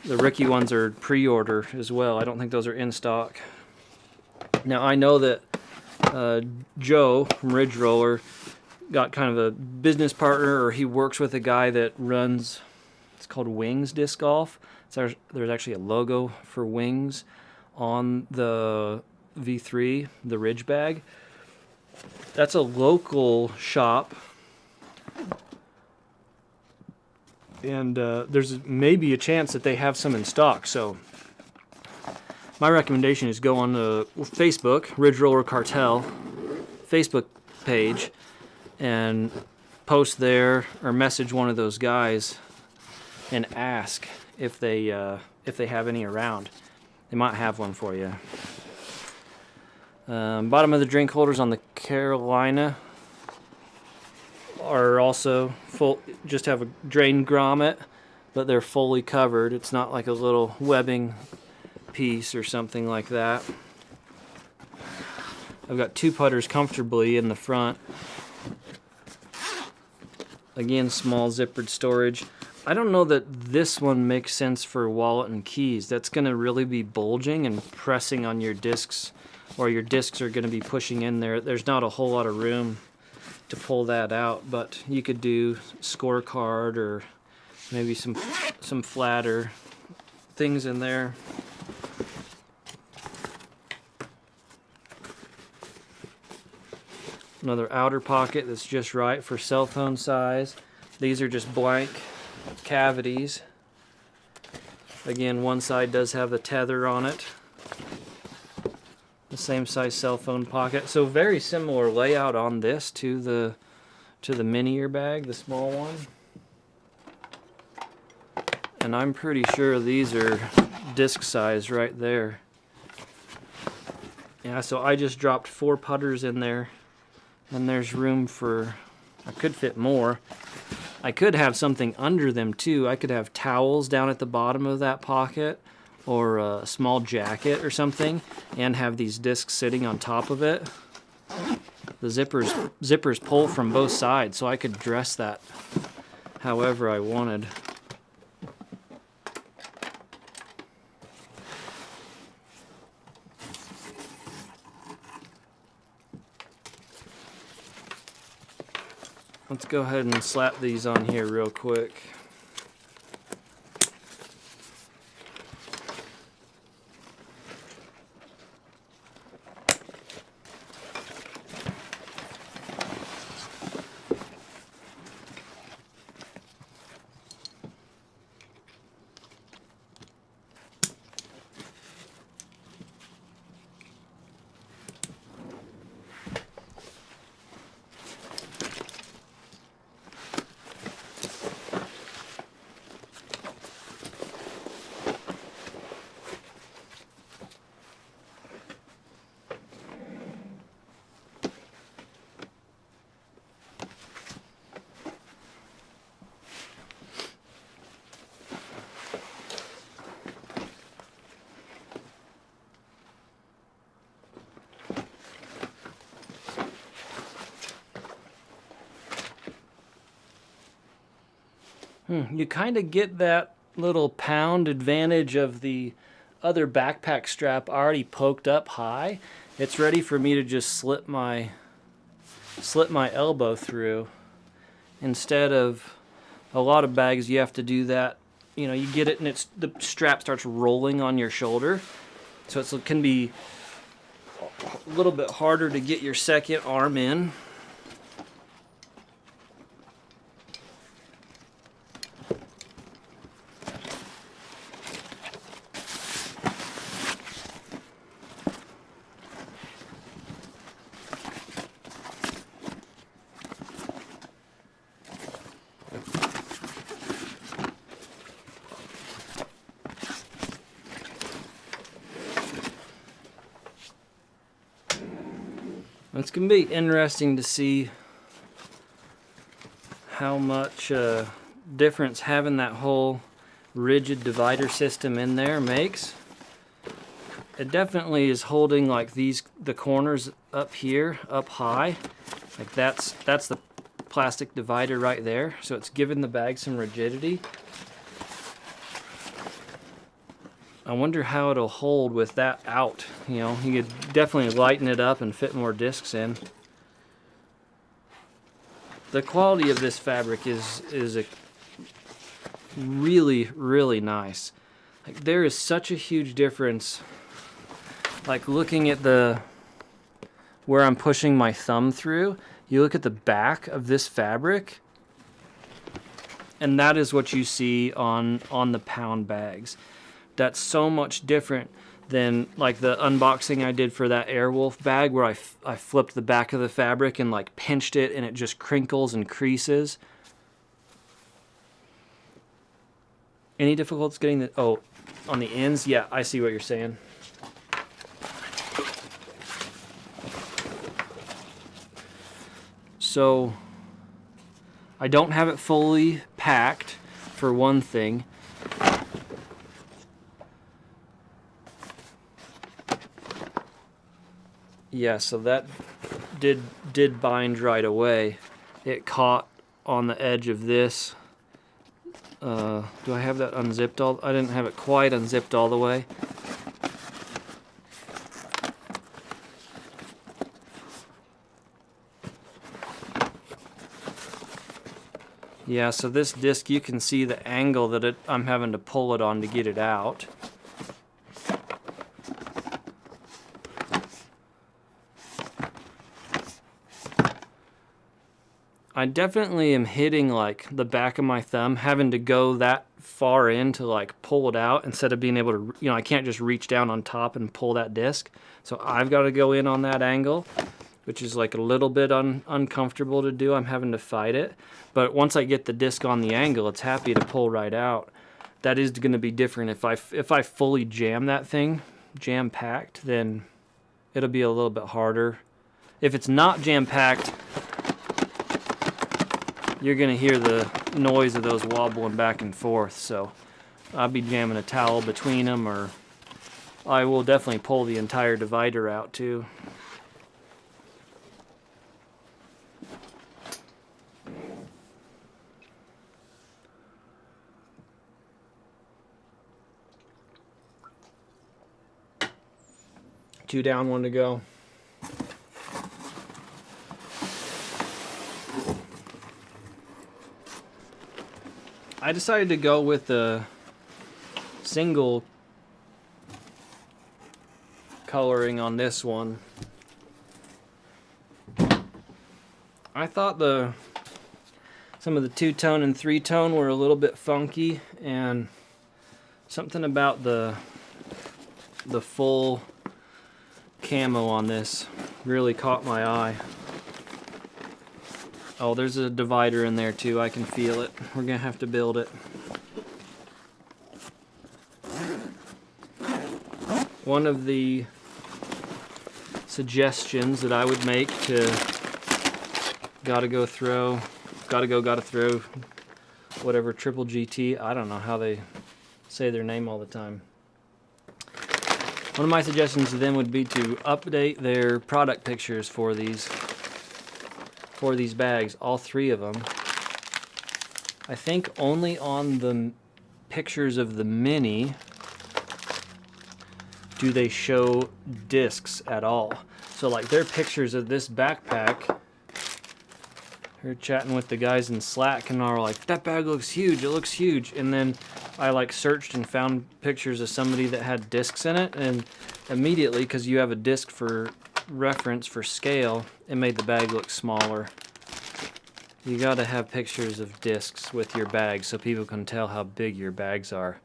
The Ricky ones are pre-order as well. I don't think those are in stock. Now, I know that Joe from Ridge Roller got kind of a business partner, or he works with a guy that runs, it's called Wings Disc Golf. So there's actually a logo for Wings on the V3, the Ridge bag. That's a local shop. And there's maybe a chance that they have some in stock. So my recommendation is go on the Facebook, Ridge Roller Cartel Facebook page, and post there or message one of those guys and ask if they have any around. They might have one for you. Bottom of the drink holders on the Carolina are also full, just have a drain grommet, but they're fully covered. It's not like a little webbing piece or something like that. I've got 2 putters comfortably in the front. Again, small zippered storage. I don't know that this one makes sense for wallet and keys. That's going to really be bulging and pressing on your discs, or your discs are going to be pushing in there. There's not a whole lot of room to pull that out, but you could do scorecard or maybe some flatter things in there. Another outer pocket that's just right for cell phone size. These are just blank cavities. Again, one side does have the tether on it. The same size cell phone pocket. So very similar layout on this to the mini ear bag, the small one. And I'm pretty sure these are disc size right there. Yeah, so I just dropped 4 putters in there, and there's room for, I could fit more. I could have something under them too. I could have towels down at the bottom of that pocket, or a small jacket or something, and have these discs sitting on top of it. The zippers pull from both sides, so I could dress that however I wanted. Let's go ahead and slap these on here real quick. You kind of get that little pound advantage of the other backpack strap already poked up high. It's ready for me to just slip my elbow through. Instead of a lot of bags, you have to do that. You know, you get it and the strap starts rolling on your shoulder. So it can be a little bit harder to get your second arm in. It's going to be interesting to see how much difference having that whole rigid divider system in there makes. It definitely is holding like the corners up here, up high. Like that's the plastic divider right there. So it's giving the bag some rigidity. I wonder how it'll hold with that out. You know, you could definitely lighten it up and fit more discs in. The quality of this fabric is a really, really nice. Like there is such a huge difference. Like looking at where I'm pushing my thumb through, you look at the back of this fabric, and that is what you see on the pound bags. That's so much different than like the unboxing I did for that Airwolf bag where I flipped the back of the fabric and like pinched it and it just crinkles and creases. Any difficulties getting the, oh, on the ends? Yeah, I see what you're saying. So I don't have it fully packed for one thing. Yeah, so that did bind right away. It caught on the edge of this. Do I have that unzipped all? I didn't have it quite unzipped all the way. Yeah, so this disc, you can see the angle that I'm having to pull it on to get it out. I definitely am hitting like the back of my thumb, having to go that far in to like pull it out instead of being able to, you know, I can't just reach down on top and pull that disc. So I've got to go in on that angle, which is like a little bit uncomfortable to do. I'm having to fight it. But once I get the disc on the angle, it's happy to pull right out. That is going to be different. If I fully jam that thing, jam-packed, then it'll be a little bit harder. If it's not jam-packed, you're going to hear the noise of those wobbling back and forth. So I'll be jamming a towel between them, or I will definitely pull the entire divider out too. Two down, one to go. I decided to go with the single coloring on this one. I thought some of the two-tone and three-tone were a little bit funky, and something about the full camo on this really caught my eye. Oh, there's a divider in there too. I can feel it. We're gonna have to build it. One of the suggestions that I would make to gotta throw whatever triple GT, I don't know how they say their name all the time. One of my suggestions to them would be to update their product pictures for these bags, all three of them. I think only on the pictures of the Mini do they show discs at all. So like their pictures of this backpack, we're chatting with the guys in Slack and are like, that bag looks huge, it looks huge. And then I like searched and found pictures of somebody that had discs in it, and immediately, because you have a disc for reference for scale, it made the bag look smaller. You gotta have pictures of discs with your bags so people can tell how big your bags are.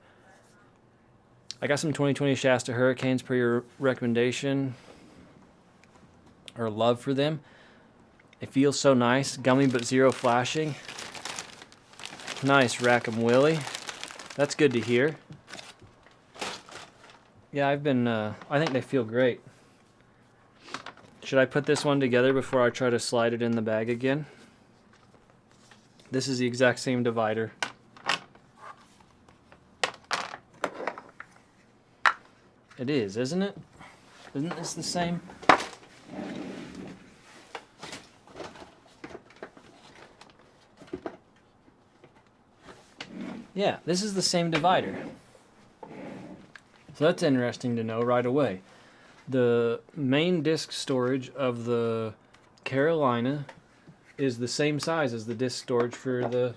I got some 2020 Shasta Hurricanes per your recommendation or love for them. It feels so nice, gummy but zero flashing. Nice, Rack'em Willie. That's good to hear. Yeah, I think they feel great. Should I put this one together before I try to slide it in the bag again? This is the exact same divider. It is, isn't it? Isn't this the same? Yeah, this is the same divider. So that's interesting to know right away. The main disc storage of the Carolina is the same size as the disc storage for the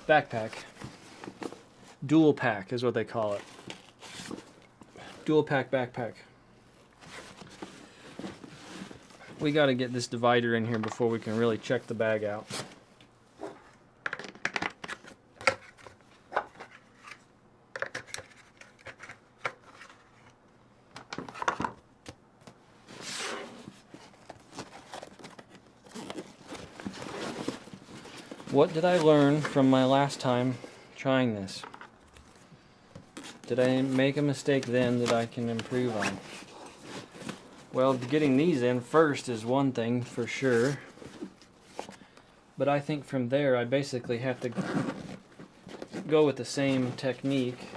backpack. Dual pack is what they call it. Dual pack backpack. We got to get this divider in here before we can really check the bag out. What did I learn from my last time trying this? Did I make a mistake then that I can improve on? Well, getting these in first is one thing for sure. But I think from there I basically have to go with the same technique.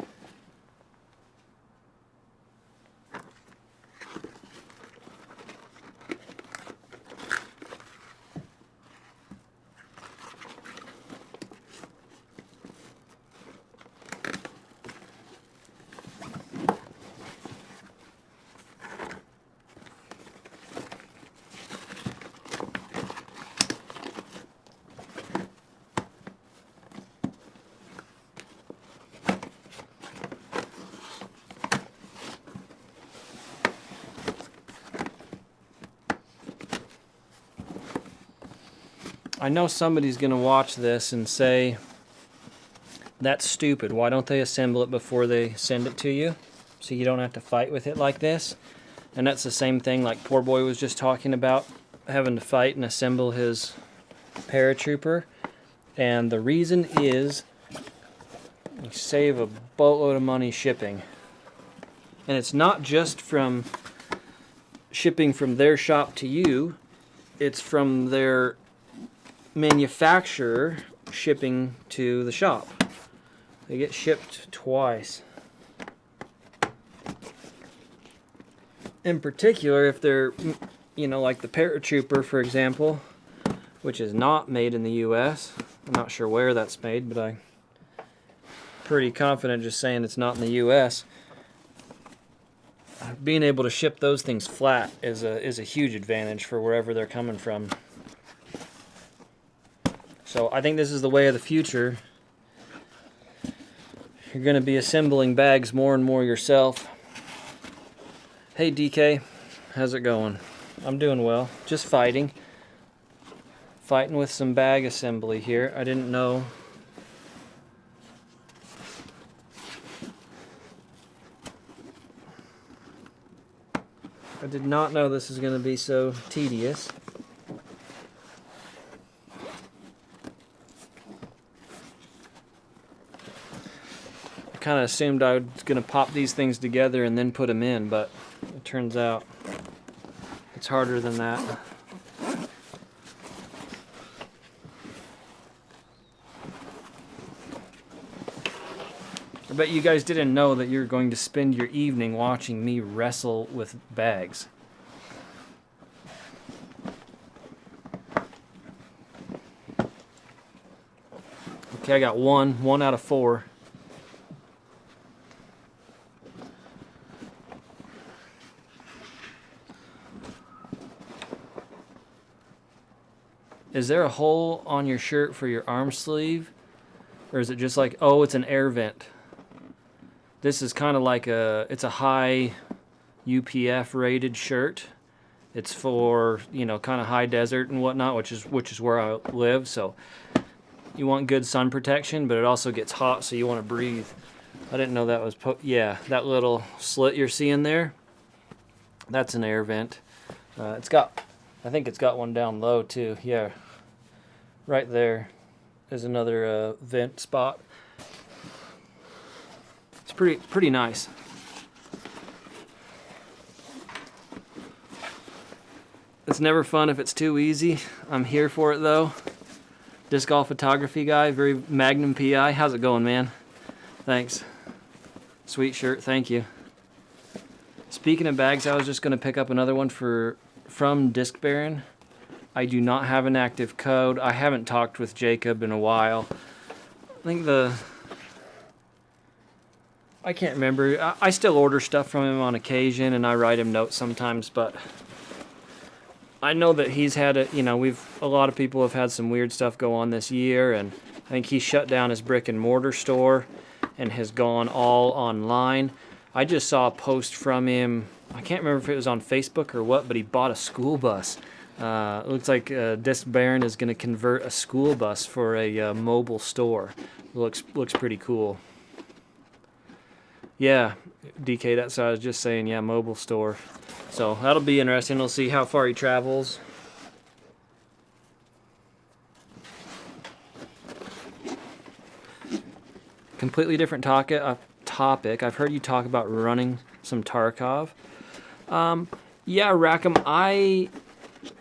I know somebody's going to watch this and say, that's stupid. Why don't they assemble it before they send it to you? So you don't have to fight with it like this. And that's the same thing like Poor Boy was just talking about, having to fight and assemble his paratrooper. And the reason is you save a boatload of money shipping. And it's not just from shipping from their shop to you, it's from their manufacturer shipping to the shop. They get shipped twice. In particular, if they're, you know, like the paratrooper, for example, which is not made in the US. I'm not sure where that's made, but I'm pretty confident just saying it's not in the US. Being able to ship those things flat is a huge advantage for wherever they're coming from. So I think this is the way of the future. You're going to be assembling bags more and more yourself. Hey DK, how's it going? I'm doing well. Just fighting. Fighting with some bag assembly here. I didn't know. I did not know this is going to be so tedious. Kind of assumed I was going to pop these things together and then put them in, but it turns out it's harder than that. I bet you guys didn't know that you're going to spend your evening watching me wrestle with bags. Okay, I got one out of 4. Is there a hole on your shirt for your arm sleeve? Or is it just like, oh, it's an air vent? This is kind of like it's a high UPF rated shirt. It's for, you know, kind of high desert and whatnot, which is where I live. So you want good sun protection, but it also gets hot, so you want to breathe. I didn't know that was, yeah, that little slit you're seeing there, that's an air vent. I think it's got one down low too. Yeah, right there is another vent spot. It's pretty nice. It's never fun if it's too easy. I'm here for it though. Disc golf photography guy, very Magnum PI. How's it going, man? Thanks. Sweet shirt, thank you. Speaking of bags, I was just gonna pick up another one from Disc Baron. I do not have an active code. I haven't talked with Jacob in a while. I think I can't remember. I still order stuff from him on occasion, and I write him notes sometimes, but I know that he's had a, a lot of people have had some weird stuff go on this year, and I think he shut down his brick and mortar store and has gone all online. I just saw a post from him. I can't remember if it was on Facebook or what, but he bought a school bus. It looks like Disc Baron is going to convert a school bus for a mobile store. Looks pretty cool. Yeah, DK, that's what I was just saying. Yeah, mobile store. So that'll be interesting. We'll see how far he travels. Completely different topic. I've heard you talk about running some Tarkov. Yeah, Rackham, I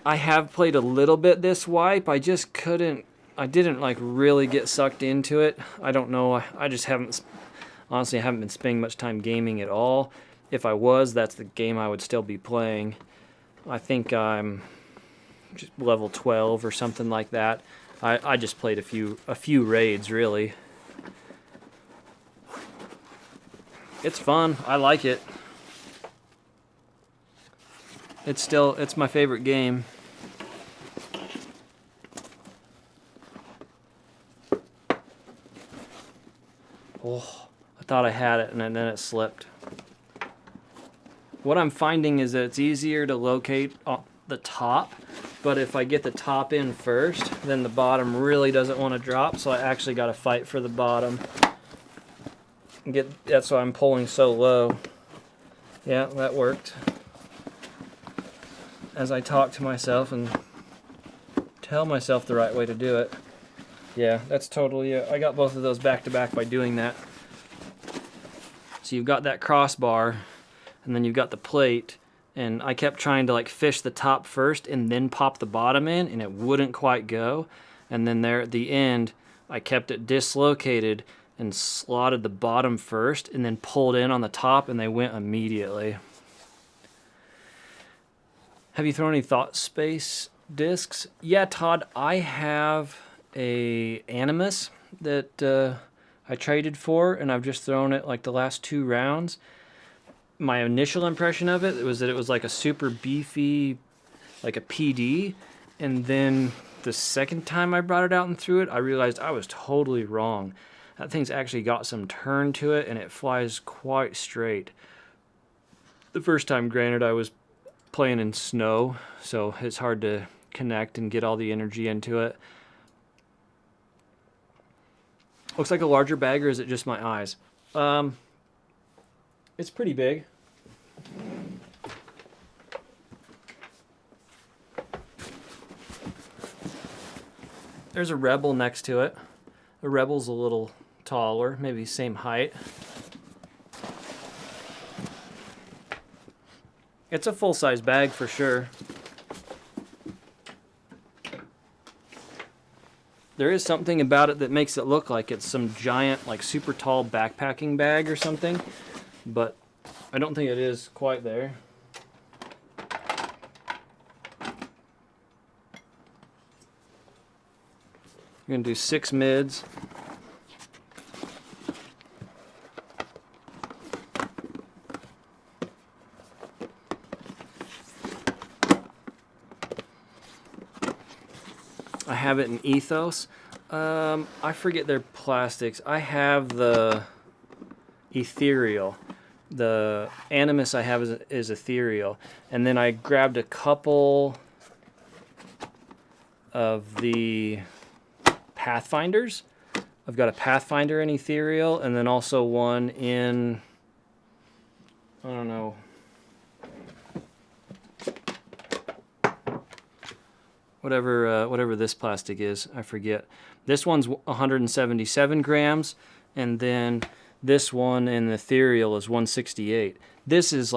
have played a little bit this wipe. I just couldn't, I didn't like really get sucked into it. I don't know. I just haven't, honestly, I haven't been spending much time gaming at all. If I was, that's the game I would still be playing. I think I'm just level 12 or something like that. I just played a few raids, really. It's fun. I like it. It's my favorite game. Oh, I thought I had it and then it slipped. What I'm finding is that it's easier to locate the top, but if I get the top in first, then the bottom really doesn't want to drop, so I actually got to fight for the bottom. That's why I'm pulling so low. Yeah, that worked. As I talk to myself and tell myself the right way to do it. Yeah, that's totally it. I got both of those back to back by doing that. So you've got that crossbar, and then you've got the plate, and I kept trying to like fish the top first and then pop the bottom in, and it wouldn't quite go. And then there at the end, I kept it dislocated and slotted the bottom first and then pulled in on the top, and they went immediately. Have you thrown any Thought Space discs? Yeah, Todd, I have a Animus that I traded for, and I've just thrown it like the last 2 rounds. My initial impression of it was that it was like a super beefy, like a PD, and then the second time I brought it out and threw it, I realized I was totally wrong. That thing's actually got some turn to it, and it flies quite straight. The first time, granted, I was playing in snow, so it's hard to connect and get all the energy into it. Looks like a larger bag, or is it just my eyes? It's pretty big. There's a Rebel next to it. The Rebel's a little taller, maybe same height. It's a full-size bag for sure. There is something about it that makes it look like it's some giant, like super tall backpacking bag or something, but I don't think it is quite there. We're gonna do 6 mids. I have it in Ethos. I forget their plastics. I have the Ethereal. The Animus I have is Ethereal. And then I grabbed a couple of the Pathfinders. I've got a Pathfinder in Ethereal, and then also one in, I don't know, whatever this plastic is, I forget. This one's 177 grams, and then This one in ethereal is 168. This is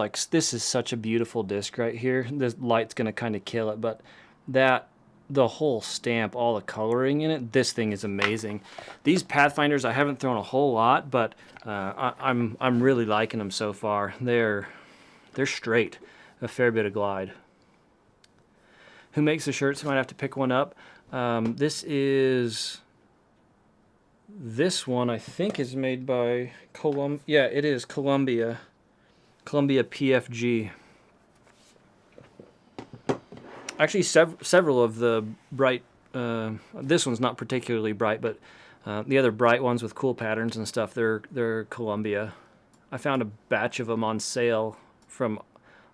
such a beautiful disc right here. The light's gonna kind of kill it, but the whole stamp, all the coloring in it, this thing is amazing. These Pathfinders I haven't thrown a whole lot, but I'm really liking them so far. They're straight, a fair bit of glide. Who makes the shirts? I might have to pick one up. This one I think is made by yeah, it is Columbia PFG. Actually, several of the bright, this one's not particularly bright, but the other bright ones with cool patterns and stuff, they're Columbia. I found a batch of them on sale from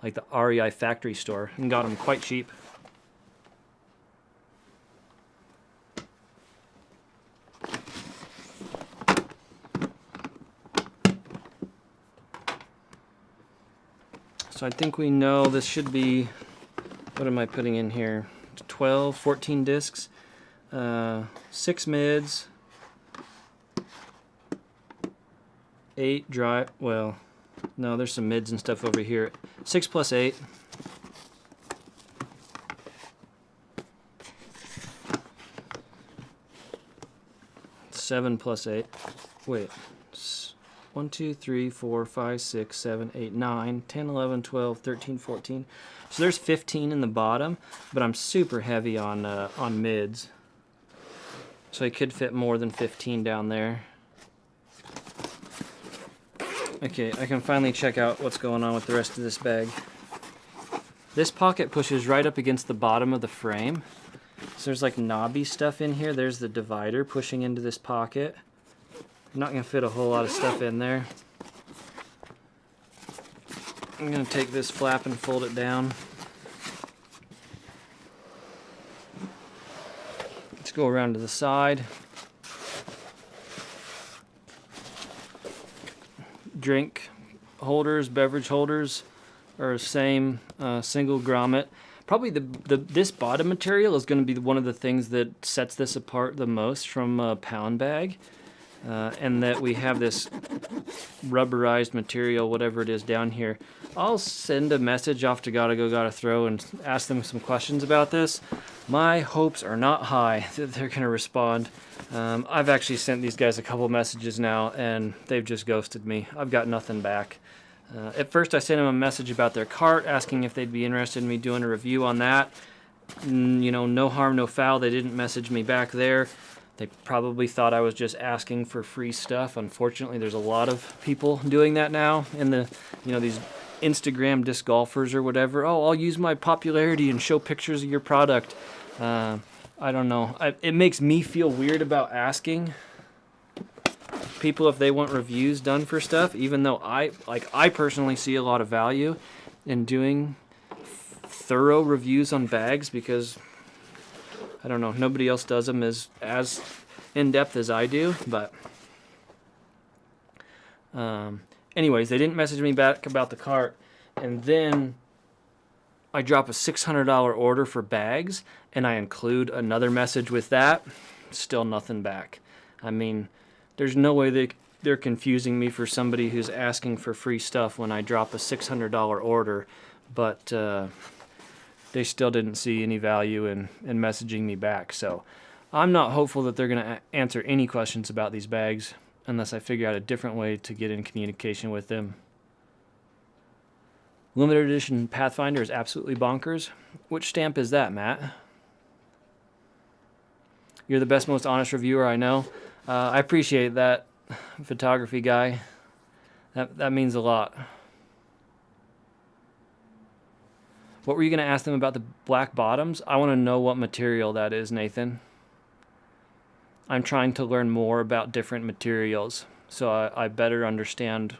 like the REI factory store and got them quite cheap. So I think we know this should be, what am I putting in here? 12, 14 discs, 6 mids, 8 dry, well, no, there's some mids and stuff over here. 6 plus 8. Seven plus 8. Wait. 1, 2, 3, 4, 5, 6, 7, 8, 9, 10, 11, 12, 13, 14. So there's 15 in the bottom, but I'm super heavy on mids. So I could fit more than 15 down there. Okay, I can finally check out what's going on with the rest of this bag. This pocket pushes right up against the bottom of the frame. So there's like knobby stuff in here. There's the divider pushing into this pocket. I'm not going to fit a whole lot of stuff in there. I'm going to take this flap and fold it down. Let's go around to the side. Drink holders, beverage holders are same single grommet. Probably this bottom material is going to be one of the things that sets this apart the most from a pound bag. And that we have this rubberized material, whatever it is down here. I'll send a message off to Gotta Go Gotta Throw and ask them some questions about this. My hopes are not high that they're going to respond. I've actually sent these guys a couple messages now, and they've just ghosted me. I've got nothing back. At first I sent them a message about their cart, asking if they'd be interested in me doing a review on that. You know, no harm, no foul. They didn't message me back there. They probably thought I was just asking for free stuff. Unfortunately, there's a lot of people doing that now in the, you know, these Instagram disc golfers or whatever. Oh, I'll use my popularity and show pictures of your product. I don't know. It makes me feel weird about asking people if they want reviews done for stuff, even though I personally see a lot of value in doing thorough reviews on bags because I don't know, nobody else does them as in-depth as I do, but anyways, they didn't message me back about the cart, and then I drop a $600 order for bags, and I include another message with that, still nothing back. I mean, there's no way they're confusing me for somebody who's asking for free stuff when I drop a $600 order, but they still didn't see any value in messaging me back. So I'm not hopeful that they're going to answer any questions about these bags unless I figure out a different way to get in communication with them. Limited edition Pathfinder is absolutely bonkers. Which stamp is that, Matt? You're the best, most honest reviewer I know. I appreciate that, photography guy. That means a lot. What were you going to ask them about the black bottoms? I want to know what material that is, Nathan. I'm trying to learn more about different materials so I better understand,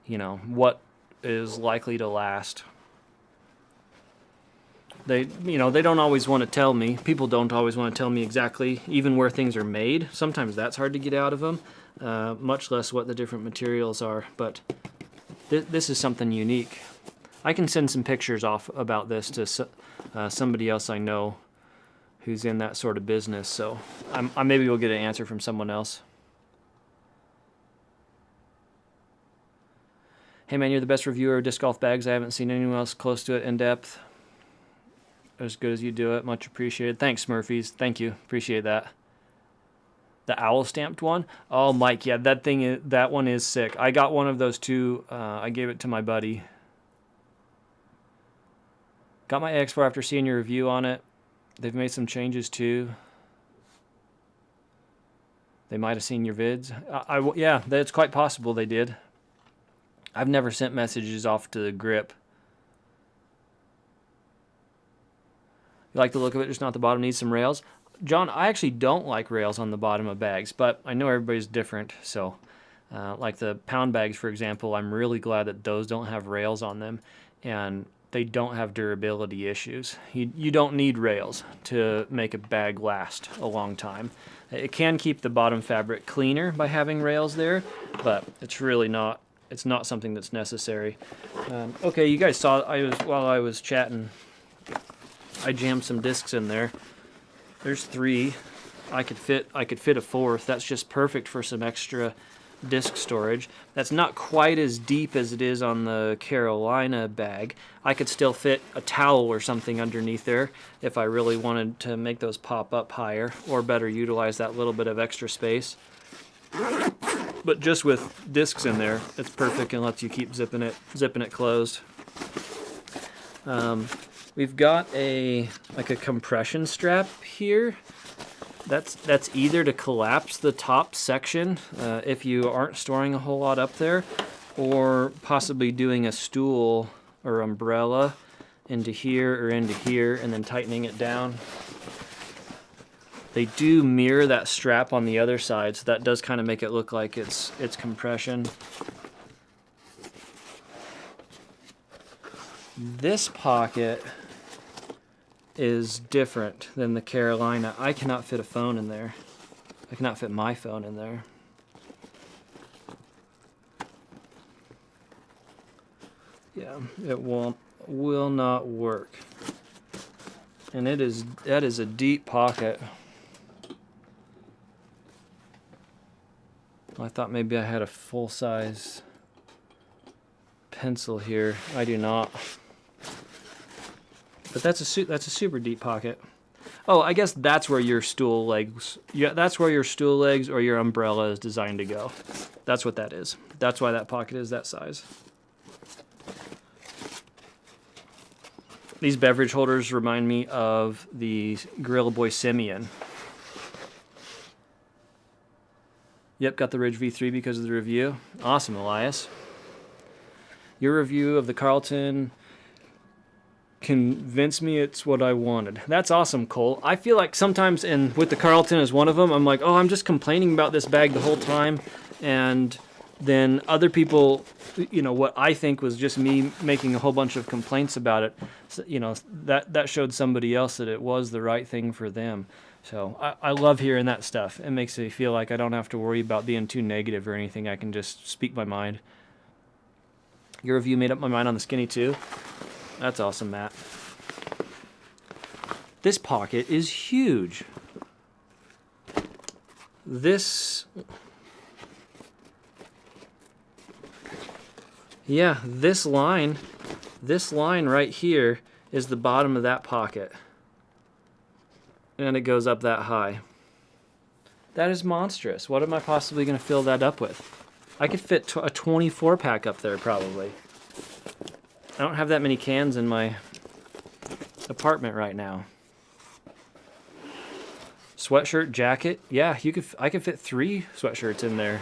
you know, what is likely to last. They don't always want to tell me. People don't always want to tell me exactly even where things are made. Sometimes that's hard to get out of them, much less what the different materials are. But this is something unique. I can send some pictures off about this to somebody else I know who's in that sort of business. So I maybe will get an answer from someone else. Hey man, you're the best reviewer of disc golf bags. I haven't seen anyone else close to it in depth. As good as you do it. Much appreciated. Thanks, Smurfies. Thank you. Appreciate that. The owl stamped one? Oh, Mike, yeah, that one is sick. I got one of those too. I gave it to my buddy. Got my AX4 after seeing your review on it. They've made some changes too. They might have seen your vids. Yeah, that's quite possible they did. I've never sent messages off to the grip. You like the look of it, just not the bottom needs some rails? John, I actually don't like rails on the bottom of bags, but I know everybody's different. So, like the pound bags, for example, I'm really glad that those don't have rails on them, and they don't have durability issues. You don't need rails to make a bag last a long time. It can keep the bottom fabric cleaner by having rails there, but it's really not. It's not something that's necessary. Okay, you guys saw while I was chatting, I jammed some discs in there. There's 3. I could fit a 4th. That's just perfect for some extra disc storage. That's not quite as deep as it is on the Carolina bag. I could still fit a towel or something underneath there if I really wanted to make those pop up higher, or better utilize that little bit of extra space. But just with discs in there, it's perfect and lets you keep zipping it closed. We've got a compression strap here. That's either to collapse the top section if you aren't storing a whole lot up there, or possibly doing a stool or umbrella into here or into here and then tightening it down. They do mirror that strap on the other side, so that does kind of make it look like it's compression. This pocket is different than the Carolina. I cannot fit a phone in there. I cannot fit my phone in there. Yeah, it will not work. And that is a deep pocket. I thought maybe I had a full-size pencil here. I do not. But that's a super deep pocket. Oh, I guess that's where your stool legs. Yeah, that's where your stool legs or your umbrella is designed to go. That's what that is. That's why that pocket is that size. These beverage holders remind me of the Gorilla Boy Simeon. Yep, got the Ridge V3 because of the review. Awesome, Elias. Your review of the Carlton convinced me it's what I wanted. That's awesome, Cole. I feel like sometimes, and with the Carlton as one of them, I'm like, oh, I'm just complaining about this bag the whole time, and then other people, you know, what I think was just me making a whole bunch of complaints about it, so, you know, that showed somebody else that it was the right thing for them. So I love hearing that stuff. It makes me feel like I don't have to worry about being too negative or anything. I can just speak my mind. Your review made up my mind on the skinny too. That's awesome, Matt. This pocket is huge. This line right here is the bottom of that pocket. And it goes up that high. That is monstrous. What am I possibly going to fill that up with? I could fit a 24 pack up there probably. I don't have that many cans in my apartment right now. Sweatshirt, jacket. Yeah, I could fit 3 sweatshirts in there.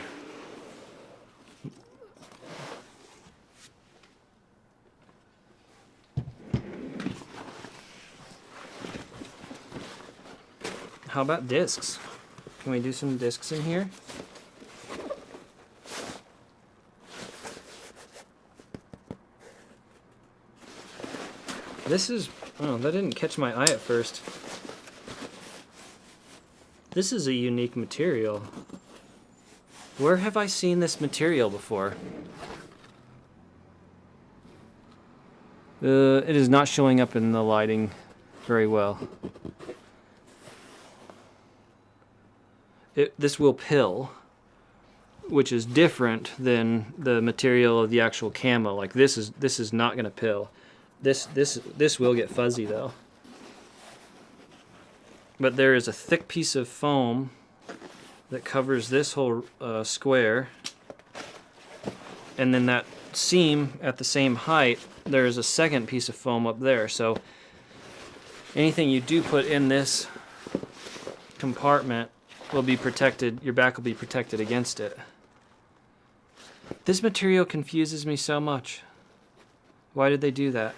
How about discs? Can we do some discs in here? This is, oh, that didn't catch my eye at first. This is a unique material. Where have I seen this material before? It is not showing up in the lighting very well. This will pill. which is different than the material of the actual camo. Like this is not going to pill. This will get fuzzy though. But there is a thick piece of foam that covers this whole square, and then that seam at the same height, there is a second piece of foam up there. So anything you do put in this compartment will be protected. Your back will be protected against it. This material confuses me so much. Why did they do that?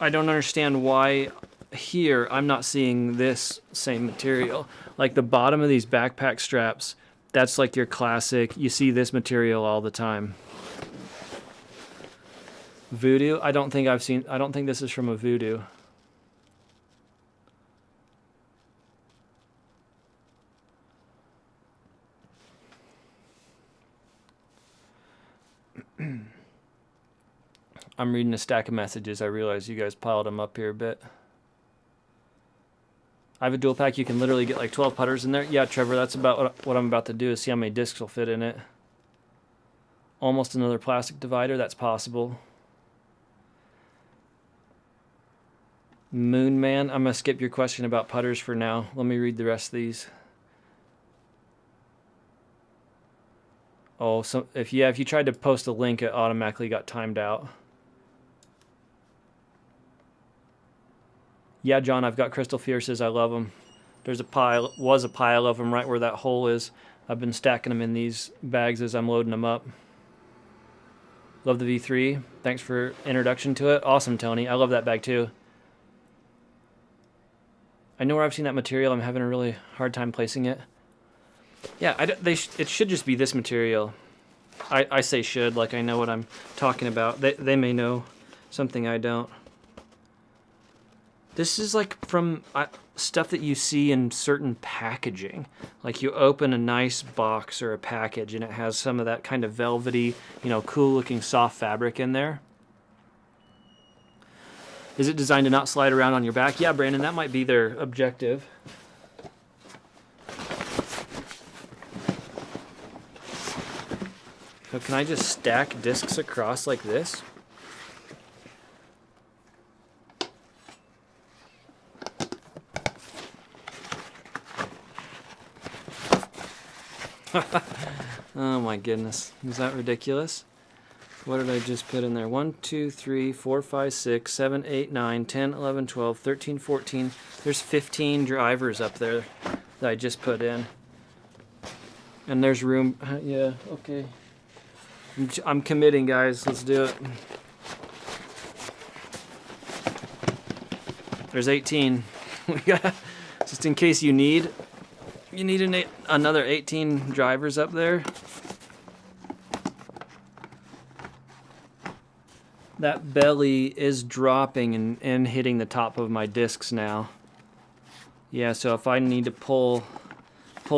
I don't understand why here I'm not seeing this same material. Like the bottom of these backpack straps, that's like your classic, you see this material all the time. Voodoo? I don't think this is from a Voodoo. I'm reading a stack of messages. I realize you guys piled them up here a bit. I have a dual pack. You can literally get like 12 putters in there. Yeah, Trevor, that's about what I'm about to do, is see how many discs will fit in it. Almost another plastic divider. That's possible. Moon Man, I'm going to skip your question about putters for now. Let me read the rest of these. Oh, so if you tried to post a link, it automatically got timed out. Yeah, John, I've got Crystal Fierces. I love them. There's a pile of them right where that hole is. I've been stacking them in these bags as I'm loading them up. Love the V3. Thanks for introduction to it. Awesome, Tony. I love that bag too. I know where I've seen that material. I'm having a really hard time placing it. Yeah, it should just be this material. I say should, like I know what I'm talking about. They may know something I don't. This is like from stuff that you see in certain packaging. Like you open a nice box or a package and it has some of that kind of velvety, cool looking soft fabric in there. Is it designed to not slide around on your back? Yeah, Brandon, that might be their objective. So can I just stack discs across like this? Oh my goodness. Is that ridiculous? What did I just put in there? 1, 2, 3, 4, 5, 6, 7, 8, 9, 10, 11, 12, 13, 14. There's 15 drivers up there that I just put in. And there's room. Yeah, okay. I'm committing, guys. Let's do it. There's 18. We got, just in case you need another 18 drivers up there. That belly is dropping and hitting the top of my discs now. Yeah, so if I need to pull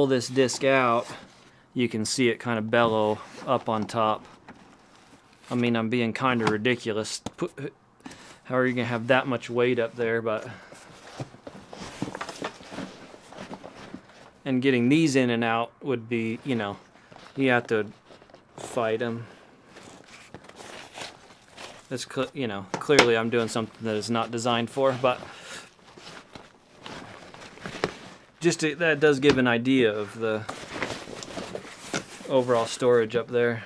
this disc out, you can see it kind of bellow up on top. I mean, I'm being kind of ridiculous. How are you going to have that much weight up there? But and getting these in and out would be, you have to fight them. That's clearly I'm doing something that is not designed for, but that does give an idea of the overall storage up there.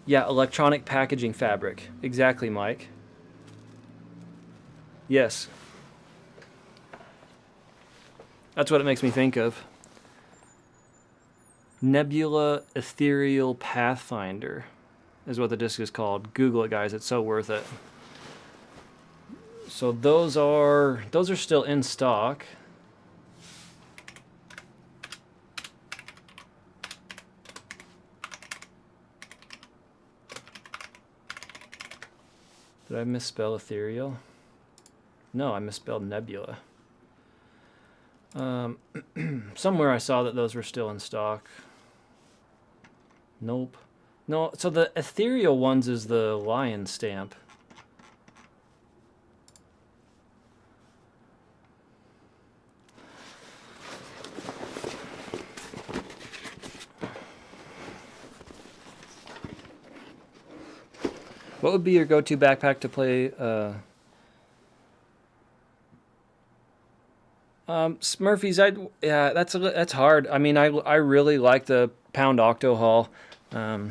Yeah, electronic packaging fabric. Exactly, Mike. Yes. That's what it makes me think of. Nebula Ethereal Pathfinder is what the disc is called. Google it, guys. It's so worth it. So those are still in stock. Did I misspell ethereal? No, I misspelled nebula. Somewhere I saw that those were still in stock. Nope. No, so the ethereal ones is the lion stamp. What would be your go-to backpack to play? Smurfy's, yeah, that's hard. I mean, I really like the Pound Octo Haul. I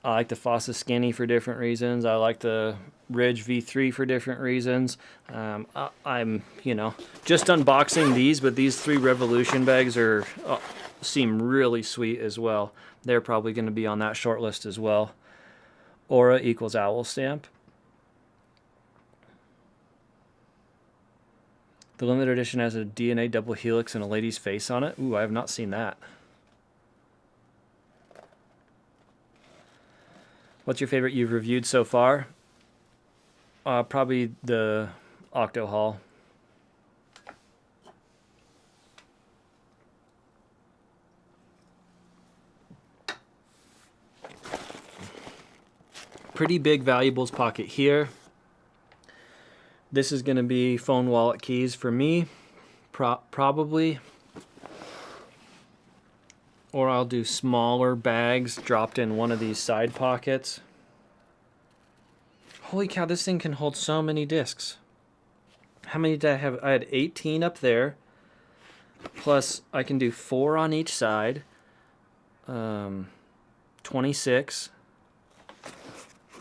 like the Fossa Skinny for different reasons. I like the Ridge V3 for different reasons. I'm, you know, just unboxing these, but these 3 Revolution bags seem really sweet as well. They're probably going to be on that short list as well. Aura equals owl stamp. The limited edition has a DNA double helix and a lady's face on it. Ooh, I have not seen that. What's your favorite you've reviewed so far? Probably the Octo Haul. Pretty big valuables pocket here. This is going to be phone, wallet, keys for me, probably. Or I'll do smaller bags dropped in one of these side pockets. Holy cow, this thing can hold so many discs. How many did I have? I had 18 up there. Plus, I can do 4 on each side. 26.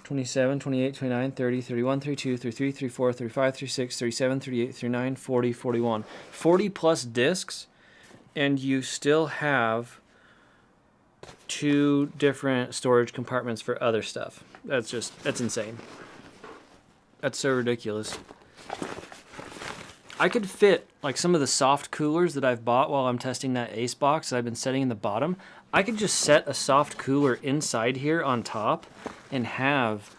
27, 28, 29, 30, 31, 32, 33, 34, 35, 36, 37, 38, 39, 40, 41. 40 plus discs, and you still have 2 different storage compartments for other stuff. That's insane. That's so ridiculous. I could fit, like, some of the soft coolers that I've bought while I'm testing that Ace box that I've been setting in the bottom. I could just set a soft cooler inside here on top and have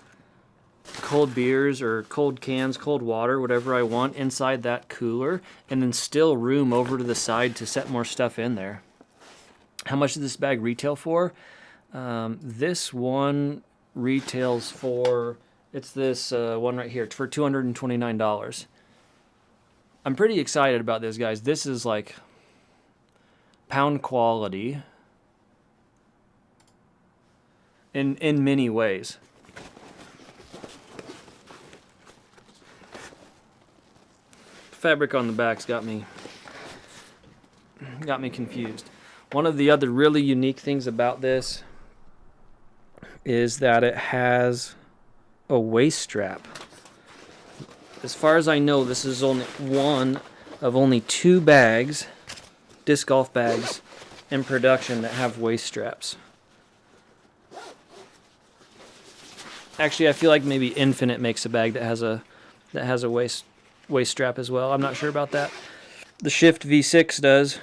cold beers or cold cans, cold water, whatever I want inside that cooler, and then still room over to the side to set more stuff in there. How much does this bag retail for? This one retails for, it's this one right here, for $229. I'm pretty excited about this, guys. This is like pound quality in many ways. Fabric on the back's got me confused. One of the other really unique things about this is that it has a waist strap. As far as I know, this is only one of only 2 bags, disc golf bags, in production that have waist straps. Actually, I feel like maybe Infinite makes a bag that has a waist strap as well. I'm not sure about that. The Shift V6 does.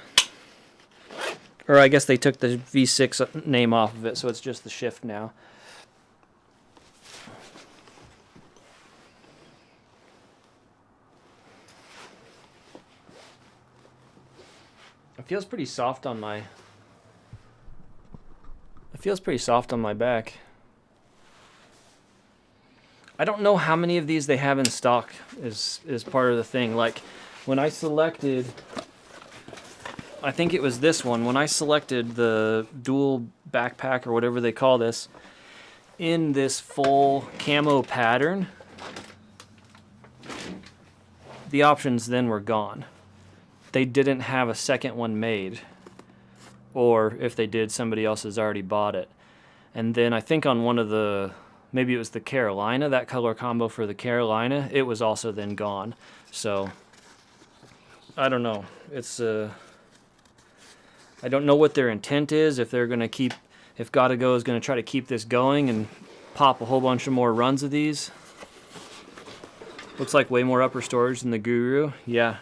Or I guess they took the V6 name off of it, so it's just the Shift now. It feels pretty soft on my back. I don't know how many of these they have in stock is part of the thing. Like when I selected, I think it was this one, when I selected the dual backpack or whatever they call this in this full camo pattern, the options then were gone. They didn't have a second one made, or if they did, somebody else has already bought it. And then I think on one of the, maybe it was the Carolina, that color combo for the Carolina, it was also then gone. So I don't know. It's I don't know what their intent is, if they're going to keep, if Gotta Go is going to try to keep this going and pop a whole bunch of more runs of these. Looks like way more upper storage than the Guru. Yeah.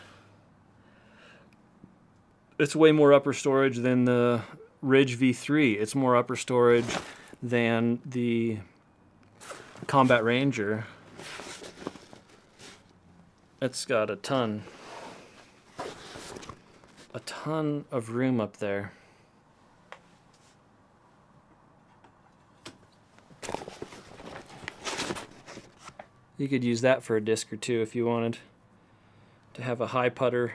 It's way more upper storage than the Ridge V3. It's more upper storage than the Combat Ranger. It's got a ton of room up there. You could use that for a disc or two if you wanted to have a high putter.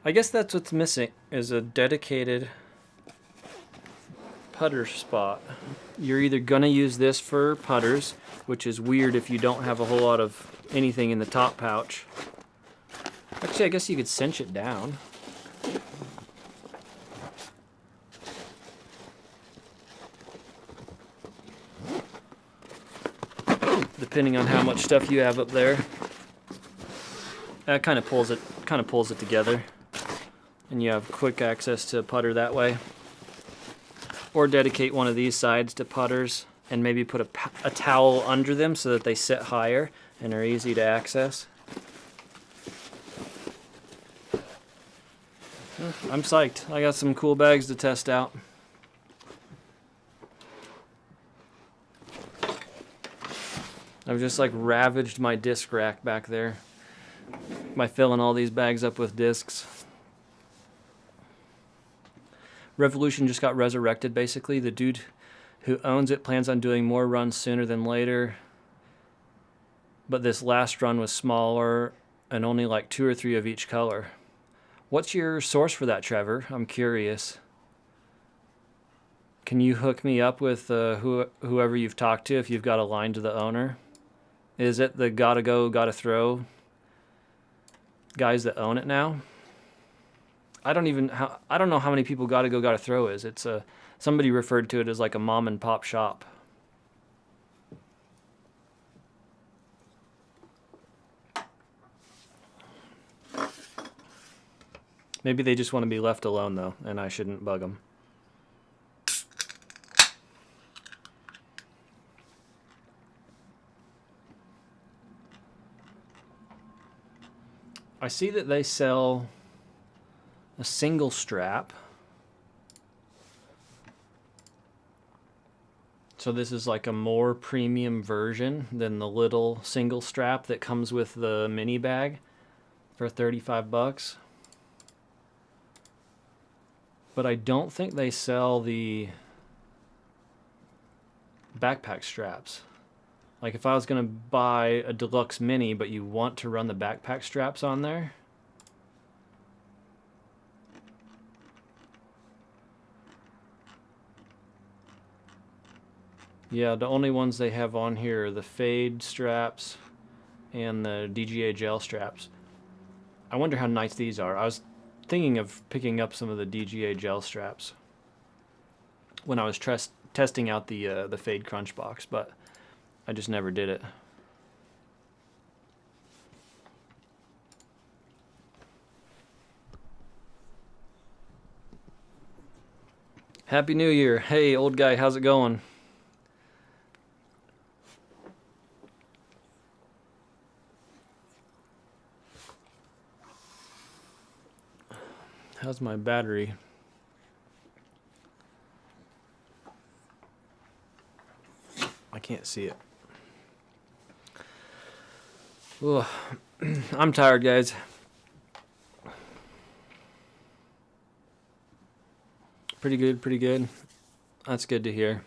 I guess that's what's missing, is a dedicated putter spot. You're either gonna use this for putters, which is weird if you don't have a whole lot of anything in the top pouch. Actually, I guess you could cinch it down. Depending on how much stuff you have up there. That kind of pulls it together. And you have quick access to putter that way. Or dedicate one of these sides to putters and maybe put a towel under them so that they sit higher and are easy to access. I'm psyched. I got some cool bags to test out. I've just like ravaged my disc rack back there by filling all these bags up with discs. Revolution just got resurrected basically. The dude who owns it plans on doing more runs sooner than later. But this last run was smaller and only like 2 or 3 of each color. What's your source for that, Trevor? I'm curious. Can you hook me up with whoever you've talked to if you've got a line to the owner? Is it the gotta go, gotta throw guys that own it now? I don't know how many people gotta go, gotta throw is. It's somebody referred to it as like a mom and pop shop. Maybe they just want to be left alone though, and I shouldn't bug them. I see that they sell a single strap. So this is like a more premium version than the little single strap that comes with the mini bag for 35 bucks. But I don't think they sell the backpack straps. Like if I was gonna buy a Delux Mini, but you want to run the backpack straps on there, yeah, the only ones they have on here are the fade straps and the DGA gel straps. I wonder how nice these are. I was thinking of picking up some of the DGA gel straps when I was testing out the Fade Crunch box, but I just never did it. Happy New Year. Hey, old guy, how's it going? How's my battery? I can't see it. Ugh. I'm tired, guys. Pretty good, pretty good. That's good to hear.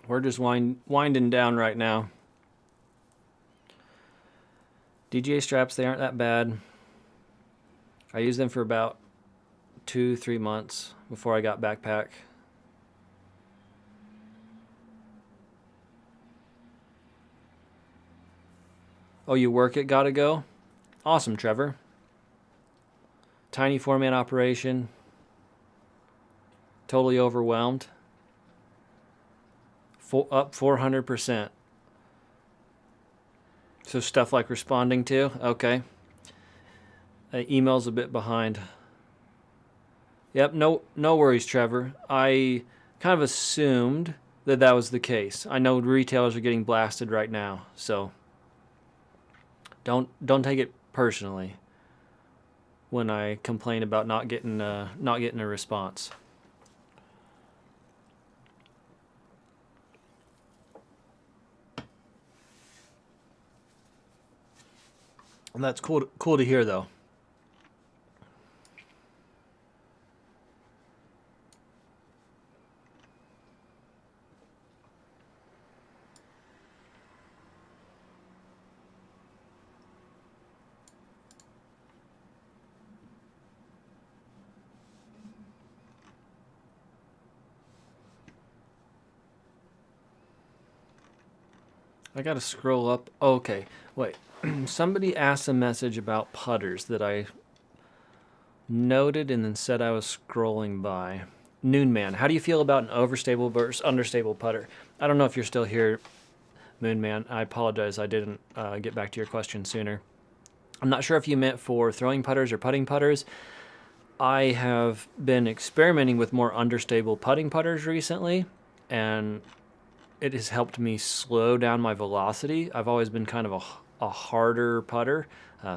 We're just winding down right now. DGA straps, they aren't that bad. I used them for about 2-3 months before I got backpack. Oh, you work at Gotta Go? Awesome, Trevor. Tiny format operation. Totally overwhelmed. Up 400%. So stuff like responding to? Okay. Email's a bit behind. Yep, no worries, Trevor. I kind of assumed that was the case. I know retailers are getting blasted right now, so don't take it personally when I complain about not getting a response. And that's cool to hear, though. I gotta scroll up. Okay, wait. Somebody asked a message about putters that I noted and then said I was scrolling by. Noonman, how do you feel about an overstable versus understable putter? I don't know if you're still here, Moonman. I apologize I didn't get back to your question sooner. I'm not sure if you meant for throwing putters or putting putters. I have been experimenting with more understable putting putters recently, and it has helped me slow down my velocity. I've always been kind of a harder putter,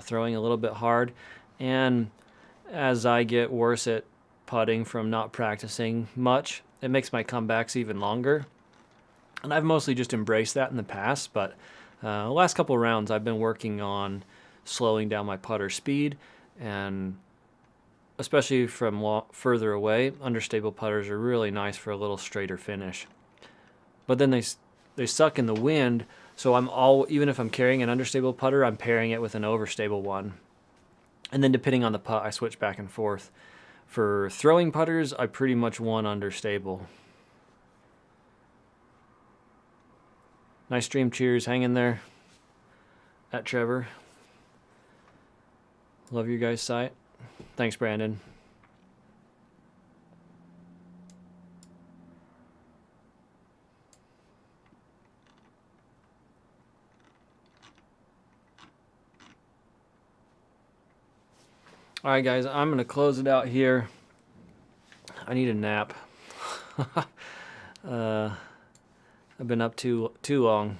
throwing a little bit hard, and as I get worse at putting from not practicing much, it makes my comebacks even longer. And I've mostly just embraced that in the past, but the last couple of rounds I've been working on slowing down my putter speed, and especially from further away, understable putters are really nice for a little straighter finish. But then they suck in the wind, so even if I'm carrying an understable putter, I'm pairing it with an overstable one. And then depending on the putt, I switch back and forth. For throwing putters, I pretty much want understable. Nice stream, cheers, hang in there. At Trevor. Love your guys' site. Thanks, Brandon. All right, guys, I'm going to close it out here. I need a nap. I've been up too long.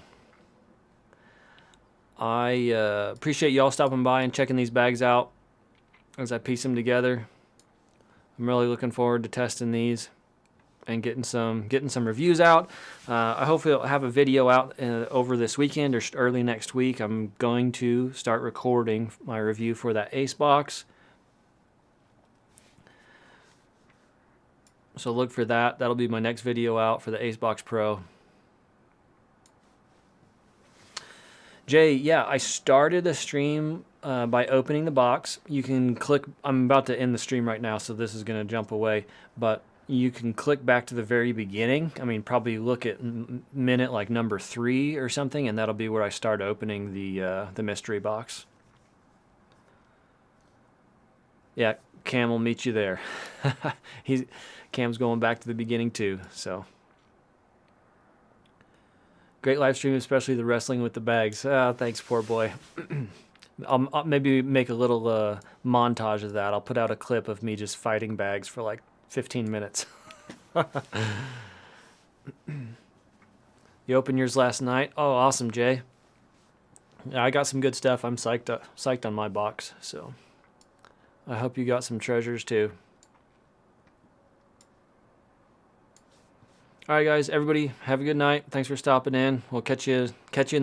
I appreciate y'all stopping by and checking these bags out as I piece them together. I'm really looking forward to testing these and getting some reviews out. I hopefully I'll have a video out over this weekend or early next week. I'm going to start recording my review for that Ace box. So look for that. That'll be my next video out for the Ace Box Pro. Jay, yeah, I started the stream by opening the box. You can click, I'm about to end the stream right now, so this is going to jump away, but you can click back to the very beginning. I mean, probably look at minute like number 3 or something, and that'll be where I start opening the mystery box. Yeah, Cam will meet you there. Cam's going back to the beginning too, so. Great live stream, especially the wrestling with the bags. Thanks, poor boy. I'll maybe make a little montage of that. I'll put out a clip of me just fighting bags for like 15 minutes. You opened yours last night? Oh, awesome, Jay. Yeah, I got some good stuff. I'm psyched on my box, so I hope you got some treasures too. All right, guys, everybody, have a good night. Thanks for stopping in. We'll catch you in